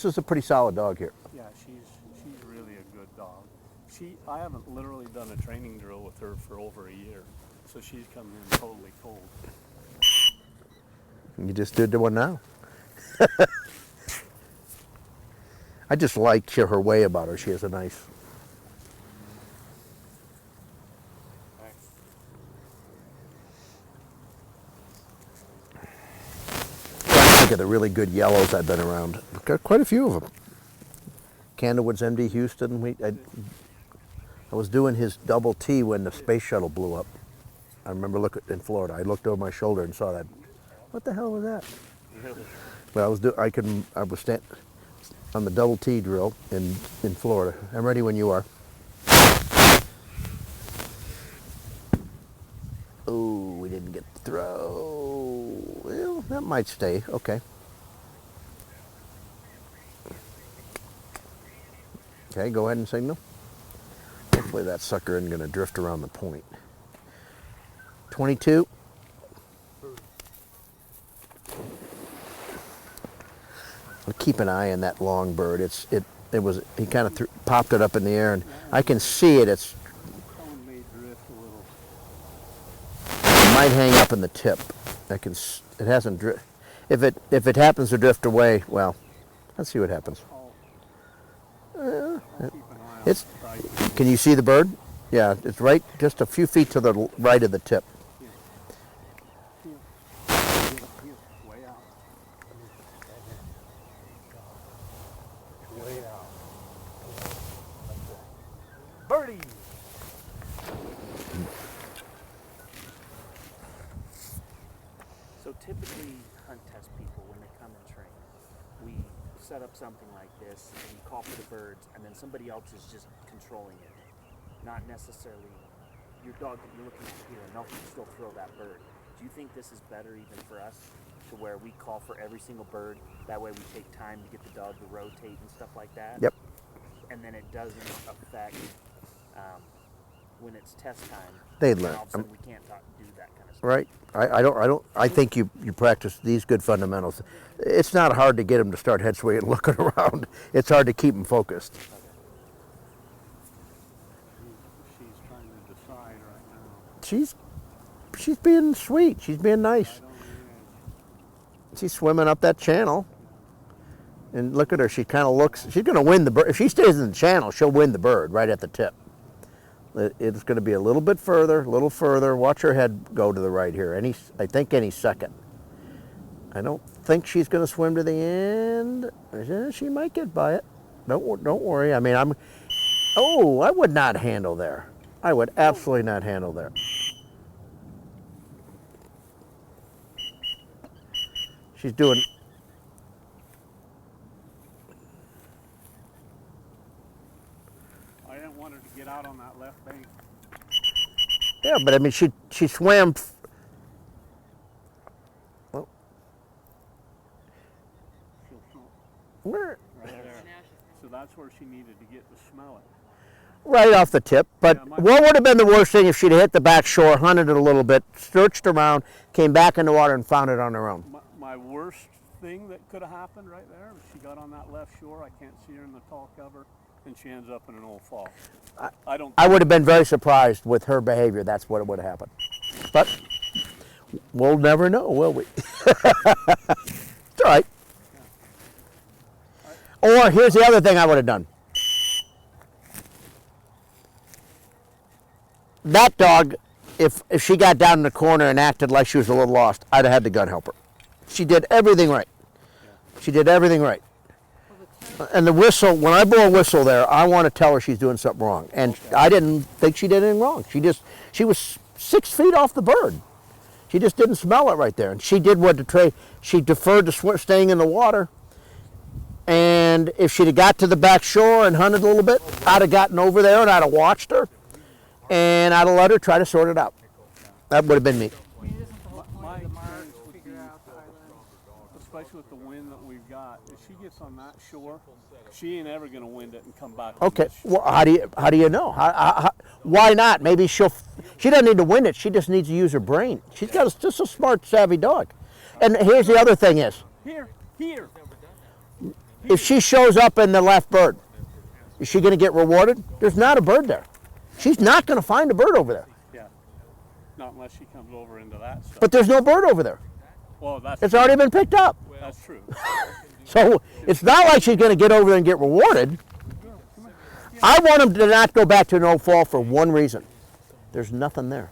is a pretty solid dog here. Yeah, she's really a good dog. I haven't literally done a training drill with her for over a year, so she's come in totally cold. You just did the one now. I just like her way about her. She has a nice. Think of the really good yellows I've been around. Got quite a few of them. Candlewood's MD Houston. I was doing his double T when the space shuttle blew up. I remember looking in Florida. I looked over my shoulder and saw that. What the hell was that? Really? But I was standing on the double T drill in Florida. I'm ready when you are. Oh, we didn't get the throw. Well, that might stay. Okay. Okay, go ahead and signal. Hopefully that sucker isn't going to drift around the point. 22. I'll keep an eye on that long bird. He kind of popped it up in the air, and I can see it. It might hang up in the tip. It hasn't drift. If it happens to drift away, well, let's see what happens. Can you see the bird? Yeah, it's right just a few feet to the right of the tip. Birdie! So typically hunt test people when they come and train, we set up something like this and you call for the birds and then somebody else is just controlling it, not necessarily your dog that you're looking at here, and they'll still throw that bird. Do you think this is better even for us, to where we call for every single bird? That way we take time to get the dog to rotate and stuff like that. Yep. And then it doesn't affect when it's test time. They then learn. all of a sudden we can't do that kind of stuff. Right. I think you practice these good fundamentals. It's not hard to get them to start head sway and looking around. It's hard to keep them focused. She's trying to decide right now. She's being sweet. She's being nice. She's swimming up that channel. And look at her. She kind of looks. She's going to win the bird. If she stays in the channel, she'll win the bird right at the tip. It's going to be a little bit further, a little further. Watch her head go to the right here. I think any second. I don't think she's going to swim to the end. She might get by it. Don't worry. I mean, I would not handle there. I would absolutely not handle there. She's doing. I didn't want her to get out on that left bank. Yeah, but I mean, she swam. Well, where? Right there. So that's where she needed to get to smell it. Right off the tip. But what would have been the worst thing if she'd hit the back shore, hunted it a little bit, searched around, came back in the water, and found it on her own? My worst thing that could have happened right there was she got on that left shore. I can't see her in the tall cover, and she ends up in an old fall. I would have been very surprised with her behavior. That's what would have happened. But we'll never know, will we? It's all right. Or here's the other thing I would have done. That dog, if she got down in the corner and acted like she was a little lost, I'd have had the gun help her. She did everything right. She did everything right. And the whistle, when I blow a whistle there, I want to tell her she's doing something wrong. And I didn't think she did anything wrong. She was 6 feet off the bird. She just didn't smell it right there. And she did she deferred to staying in the water. And if she'd have got to the back shore and hunted a little bit, I'd have gotten over there and I'd have watched her. And I'd have let her try to sort it out. That would have been me. Especially with the wind that we've got, if she gets on that shore, she ain't ever going to wind it and come back. Okay. Well, how do you know? Why not? Maybe she doesn't need to win it. She just needs to use her brain. She's got just a smart, savvy dog. And here's the other thing is. Here. If she shows up in the left bird, is she going to get rewarded? There's not a bird there. She's not going to find a bird over there. Yeah. Not unless she comes over into that stuff. But there's no bird over there. Well, it's already been picked up. That's true. So it's not like she's going to get over there and get rewarded. I want them to not go back to an old fall for one reason. There's nothing there.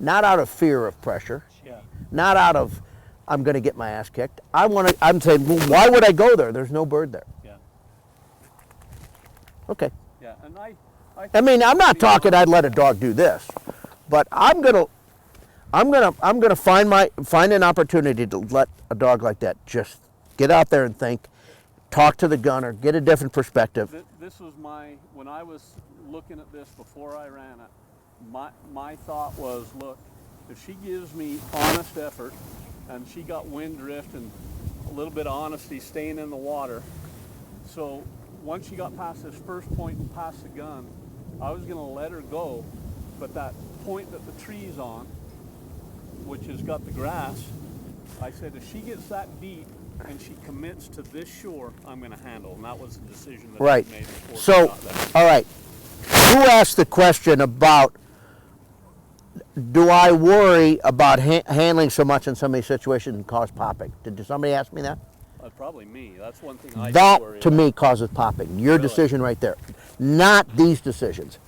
Not out of fear of pressure. Yeah. Not out of, I'm going to get my ass kicked. I'm saying, well, why would I go there? There's no bird there. Yeah. Okay. Yeah, and I mean, I'm not talking I'd let a dog do this, but I'm gonna find an opportunity to let a dog like that just get out there and think, talk to the gunner, get a different perspective. This was when I was looking at this before I ran it, my thought was, look, if she gives me honest effort and she got wind drift and a little bit of honesty staying in the water, so once she got past this first point and past the gun, I was going to let her go, but that point that the tree's on, which has got the grass, I said if she gets that deep and she commits to this shore, I'm going to handle. And that was the decision that I made before she got there. All right, who asked the question about, do I worry about handling so much in some of these situations and cause popping? Did somebody ask me that? Probably me. That's one thing I worry That, to about. me, causes popping. Your decision right there. Not these decisions.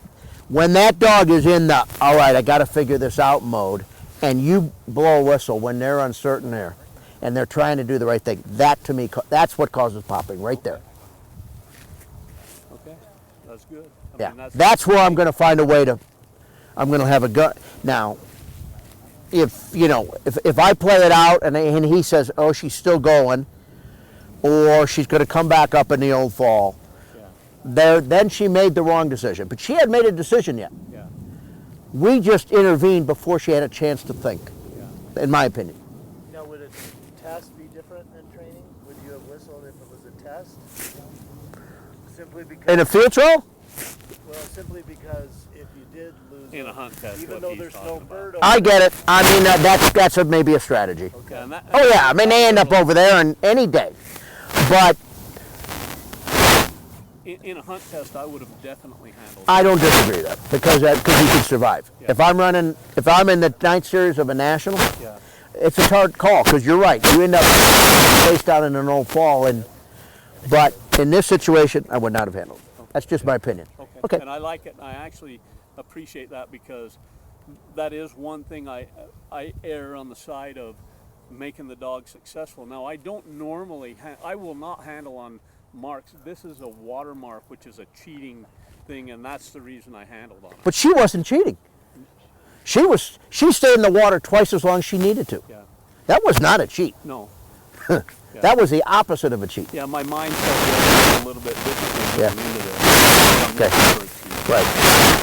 When that dog is in the, all right, I got to figure this out mode, and you blow a whistle when they're uncertain there, and they're trying to do the right thing, that, to me, that's what causes popping right there. Okay, that's good. I mean, that's where I'm going to find a way to, I'm going to have a gun. Now, if I play it out and he says, oh, she's still going, or she's going to come back up in the old fall. Then she made the wrong decision. But she hadn't made a decision yet. Yeah. We just intervened before she had a chance to think, in my opinion. Now, would a test be different than training? Would you have whistled if it was a test? Simply because... In a field trial? Well, simply because if you did lose... In a hunt test, even what though he's there's talking no about. bird... I get it. I mean, that's maybe a strategy. Okay. And that, Oh yeah, I mean they end up over there in any day. But in a hunt test, I would have definitely handled. I don't disagree with that because you can survive. Yeah. If I'm in the 9th series of a national, Yeah. it's a hard call because you're right. You end up face down in an old fall, but in this situation, I would not have handled it. That's just my opinion. Okay. And I like it. I actually appreciate that because that is one thing I err on the side of making the dog successful. Now, I don't normally, I will not handle on marks. This is a watermark, which is a cheating thing, and that's the reason I handled on it. But she wasn't cheating. She stayed in the water twice as long as she needed to. Yeah. That was not a cheat. No. That was the opposite of a cheat. Yeah, my mindset was a little bit different Yeah. going into this. Okay. Right.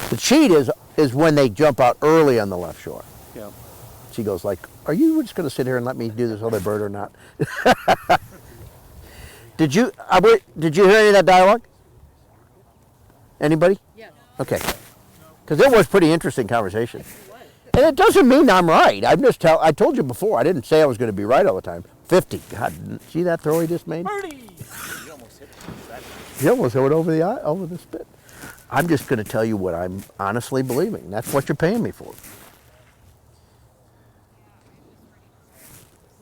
The cheat is when they jump out early on the left shore. Yeah. She goes like, "Are you just going to sit here and let me do this other bird or not?" Did you hear any of that dialogue? Anybody? Yes. Okay. Because it was pretty interesting conversation. And it doesn't mean I'm right. I told you before, I didn't say I was going to be right all the time. 50. God, see that throw he just made? Birdie! You almost hit it. He almost went over the spit. I'm just going to tell you what I'm honestly believing. That's what you're paying me for. So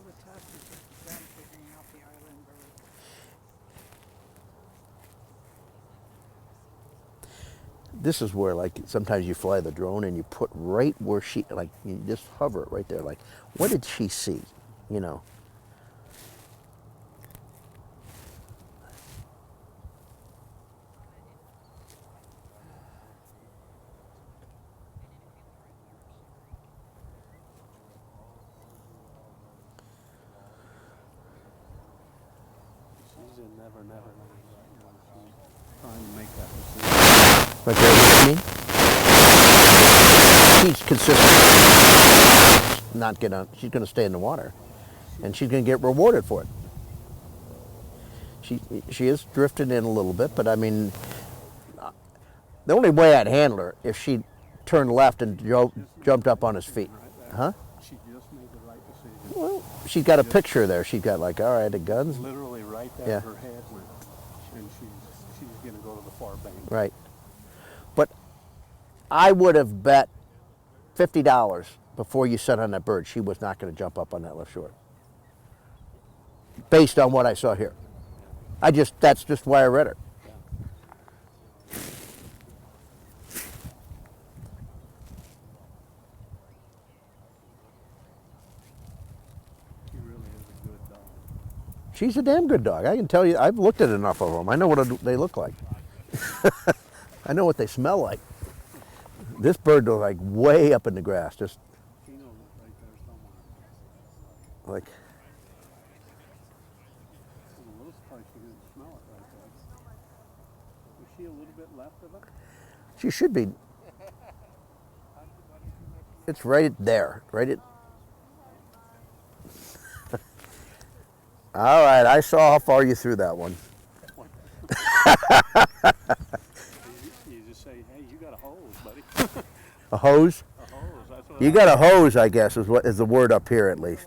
the test is just them figuring out the island bird. This is where, like, sometimes you fly the drone and you put right where she, like, you just hover it right there. Like, what did she see? You know. She's in never, never, never. Trying to make that decision. Right there, what you mean? She's consistent. Not gonna. She's gonna stay in the water, and she's gonna get rewarded for it. She is drifting in a little bit, but I mean, the only way I'd handle her if she turned left and jumped up on his feet, huh? She just made the right decision. Well, she's got a picture there. She's got like, all right, the guns. Literally right there, Yeah. her head went, and she's going to go to the far bank. Right. But I would have bet $50 before you set on that bird she was not going to jump up on that left shore. Based on what I saw here. That's just why I read her. She really is a good dog. She's a damn good dog. I can tell you, I've looked at enough of them. I know what they look like. I know what they smell like. This bird was like way up in the grass, just She knows it right there somewhere. like, I'm a little surprised she didn't smell it right there. Was she a little bit left of it? she should be. It's right there, right at. All right, I saw how far you threw that one. You just say, hey, you got a hose, buddy. A hose? A hose, that's what You got a hose, I guess, is the word up here at least.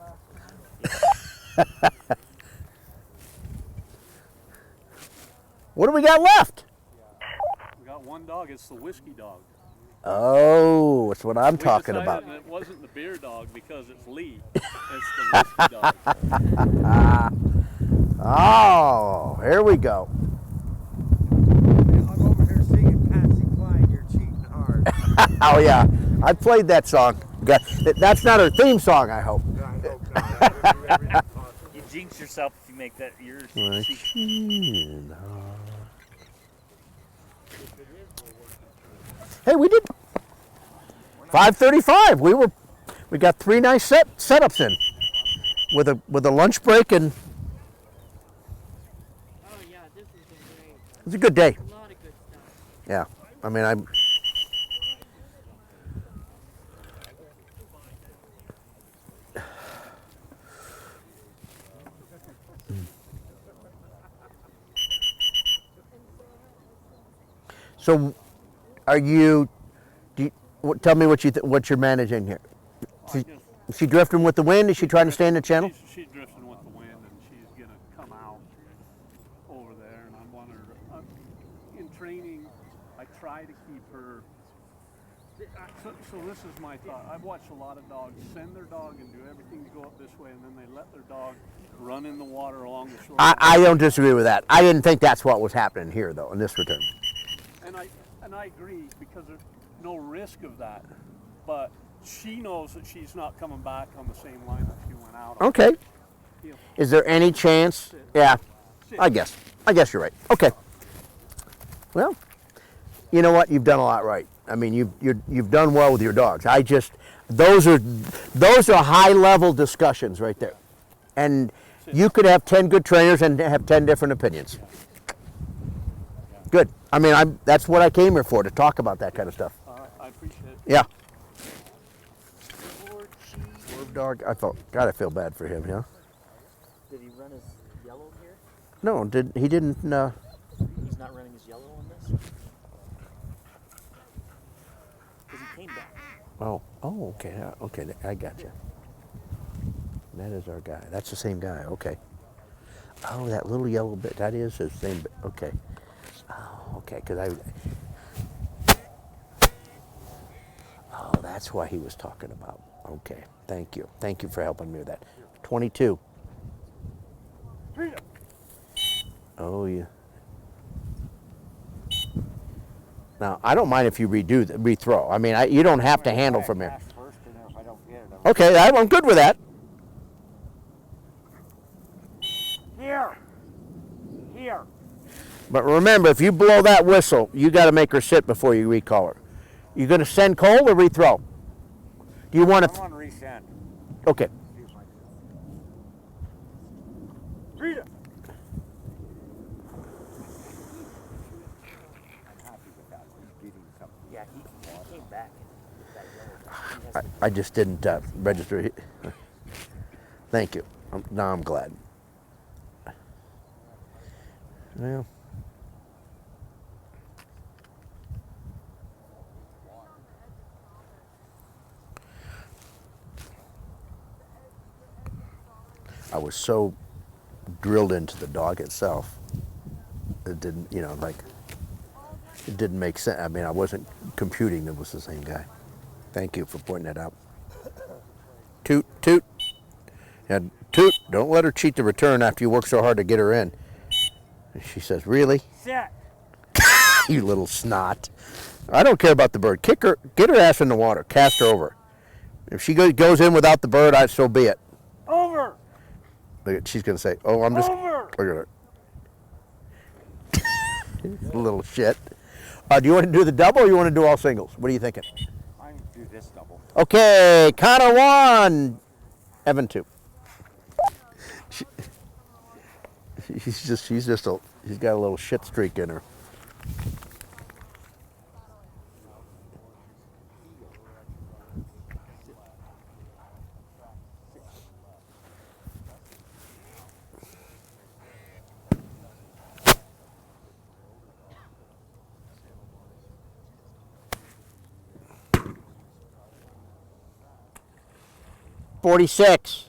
What do we got left? We got one dog, it's the whiskey dog. Oh, that's what I'm We talking decided about. that it wasn't the beer dog because it's Lee. It's the whiskey dog. Oh, here we go. I'm over here singing Patsy Cline, you're cheating hard. Oh yeah, I played that song. That's not her theme song, I hope. I hope not. I'm gonna do everything possible. You jinx yourself if you make that yours. Hey, we did 5:35. We got 3 nice setups in with a lunch break and this has been great. It's a good day. A lot of good stuff. Yeah. I mean, I'm. So, are you? Tell me what you're managing here. Is she drifting with the wind? Is she trying to stay in the channel? She's drifting with the wind, and she's gonna come out over there. And I want her in training. I try to keep her. So this is my thought. I've watched a lot of dogs send their dog and do everything to go up this way, and then they let their dog run in the water along the shore. I don't disagree with that. I didn't think that's what was happening here, though, in this return. And I agree, because there's no risk of that. But she knows that she's not coming back on the same line that she went out on. Okay. Is there any chance? Yeah, I guess you're right. Okay. Well, you know what? You've done a lot right. I mean, you've done well with your dogs. Those are high level discussions right there, and you could have 10 good trainers and have 10 different opinions. Good. I mean, that's what I came here for, to talk about that kind of stuff. I appreciate it. Yeah. Swerve dog. God, I feel bad for him. Yeah. Did he run his yellow here? No, he didn't. He's not running his yellow on this? Because he came back. Oh, okay, okay, I got you. That is our guy. That's the same guy. Okay. Oh, that little yellow bit. That is the same bit. Okay. Oh, okay. Oh, that's why he was talking about. Okay. Thank you. Thank you for helping me with that. 22. Oh, yeah. Now, I don't mind if you rethrow. I mean, you don't have to handle from here. Okay, I'm good with that. Here. But remember, if you blow that whistle, you got to make her sit before you recall her. You going to send Cole or rethrow? Do you want to? I want to resend. Okay. Read it. Yeah, he came back and that yellow. I just didn't register. Thank you. Now I'm glad. Well. I was so drilled into the dog itself, it didn't, it didn't make sense. I mean, I wasn't computing it was the same guy. Thank you for pointing that out. Toot, toot. And toot, don't let her cheat the return after you work so hard to get her in. And she says, really? Sit. You little snot. I don't care about the bird. Kick her, get her ass in the water, cast her over. If she goes in without the bird, so be it. Over. She's going to say, oh, I'm just... Over. Look at her. Little shit. Do you want to do the double or you want to do all singles? What are you thinking? I'm going to do this double. Okay, Connor 1, Evan 2. She's got a little shit streak in her. $46.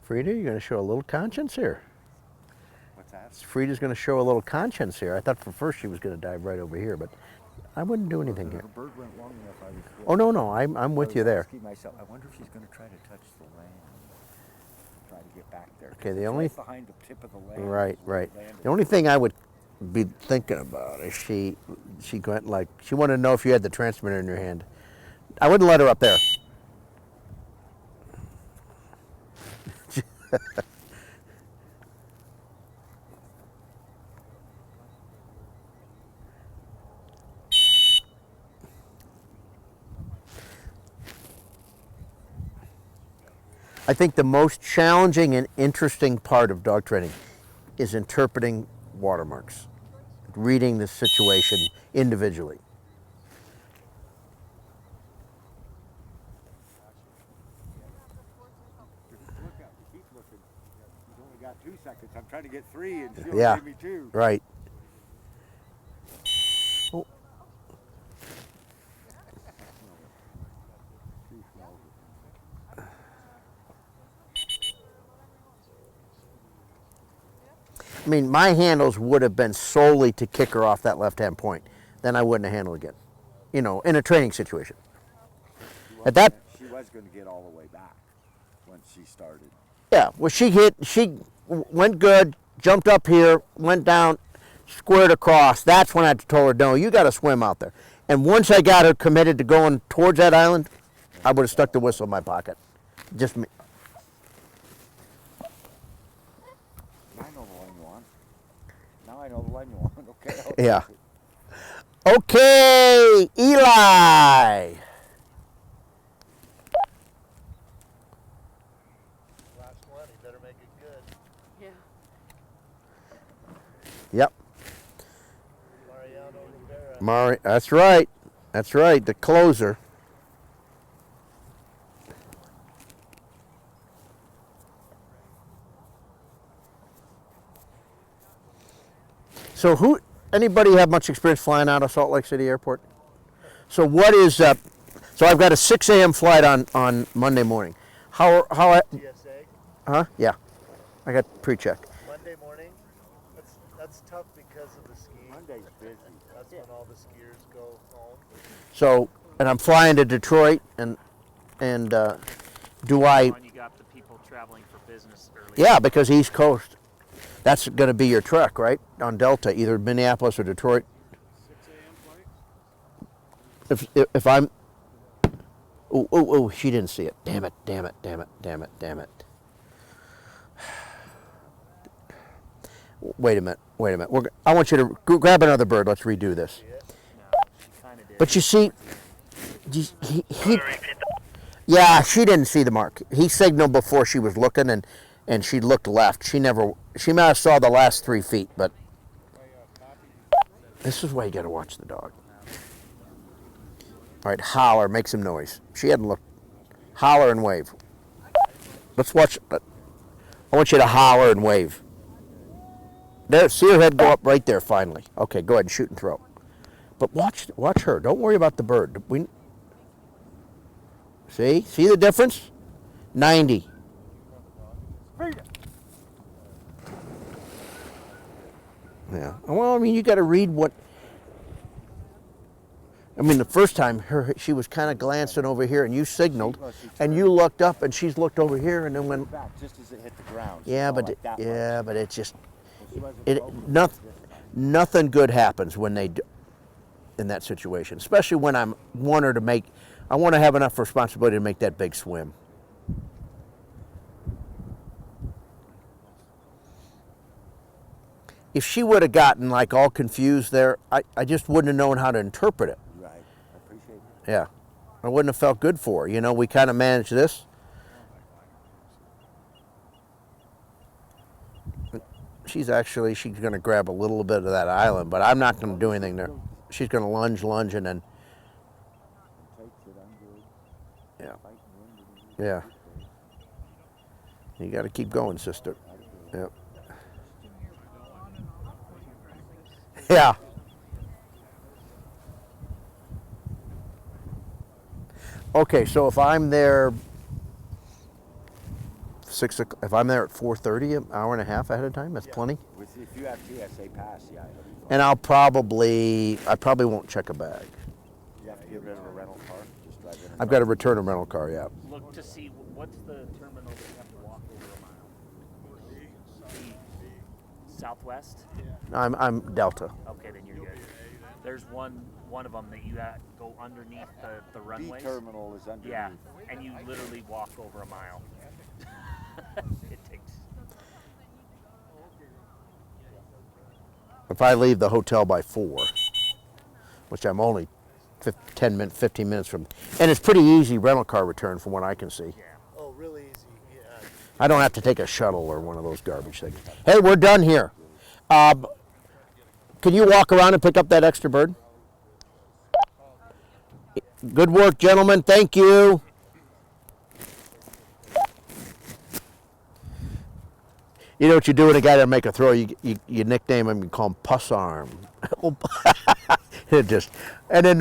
Frida, you're going to show a little conscience here. What's that? Frida's going to show a little conscience here. I thought for first she was going to dive right over here, but I wouldn't do anything here. Her bird went long enough. I was. Oh, no, I'm with you there. Asking myself, I wonder if she's going to try to touch the land. Try to get back there. Okay, the It's only right behind the tip of the land. right. Land The only thing I would be thinking about is she went like she wanted to know if you had the transmitter in your hand. I wouldn't let her up there. I think the most challenging and interesting part of dog training is interpreting watermarks, reading the situation individually. Look out, keep looking. You've only got 2 seconds. I'm trying to get 3 and she'll Yeah, give me 2. right. Oh. I mean, my handles would have been solely to kick her off that left-hand point. Then I wouldn't have handled again, you know, in a training situation. At that, She was going to get all the way back once she started. yeah, well, she went good, jumped up here, went down, squared across. That's when I told her, no, you got to swim out there. And once I got her committed to going towards that island, I would have stuck the whistle in my pocket. Just me. I know the line you want. Now I know the line you want. Okay. Yeah. Okay, Eli. Last one. You better make it good. Yeah. Yep. Mariano Rivera. That's right. That's right. The closer. So anybody have much experience flying out of Salt Lake City Airport? So what is, so I've got a 6 a.m. flight on Monday morning. How, TSA. huh? Yeah. I got pre-check. Monday morning. That's tough because of the skiing. Monday's busy. That's when all the skiers go home. So, and I'm flying to Detroit and do I, You got the people traveling for business early. yeah, because East Coast. That's going to be your trek, right? On Delta, either Minneapolis or Detroit. 6 a.m. flight? If I'm, oh, she didn't see it. Damn it. Wait a minute. I want you to grab another bird. Let's redo this. No, she kind of did. But you see, yeah, she didn't see the mark. He signaled before she was looking, and she looked left. She might have saw the last 3 feet, but this is why you got to watch the dog. All right, holler, make some noise. She hadn't looked. Holler and wave. Let's watch. I want you to holler and wave. There, see her head go up right there finally. Okay, go ahead and shoot and throw. But watch her. Don't worry about the bird. See the difference? 90. Yeah. Well, I mean, you got to read what. I mean, the first time she was kind of glancing over here, and you signaled, and you looked up, and she's looked over here, and then went back just as it hit the ground. Yeah, but it just nothing good happens when they do, in that situation, especially when I want to have enough responsibility to make that big swim. If she would have gotten like all confused there, I just wouldn't have known how to interpret it. Right. I appreciate it. Yeah. I wouldn't have felt good for her. You know, we kind of managed this. She's going to grab a little bit of that island, but I'm not going to do anything there. She's going to lunge, and then. Yeah. Yeah. You got to keep going, sister. Yep. Yeah. Okay, so if I'm there If I'm there at 4:30, an hour and a half ahead of time, that's plenty. If you have TSA pass, yeah. And I probably won't check a bag. You have to get rid of a rental car. Just drive in. I've got to return a rental car, yeah. Look to see what's the terminal that you have to walk over a mile. The Southwest. I'm Delta. Okay, then you're good. There's one of them that you go underneath the runways. B terminal is underneath. Yeah, and you literally walk over a mile. It takes. If I leave the hotel by 4, which I'm only 15 minutes from, and it's pretty easy rental car return from what I can see. Oh, really easy. Yeah. I don't have to take a shuttle or one of those garbage things. Hey, we're done here. Can you walk around and pick up that extra bird? Good work, gentlemen. Thank you. You know what you do when a guy doesn't make a throw? You nickname him, you call him Puss Arm. And then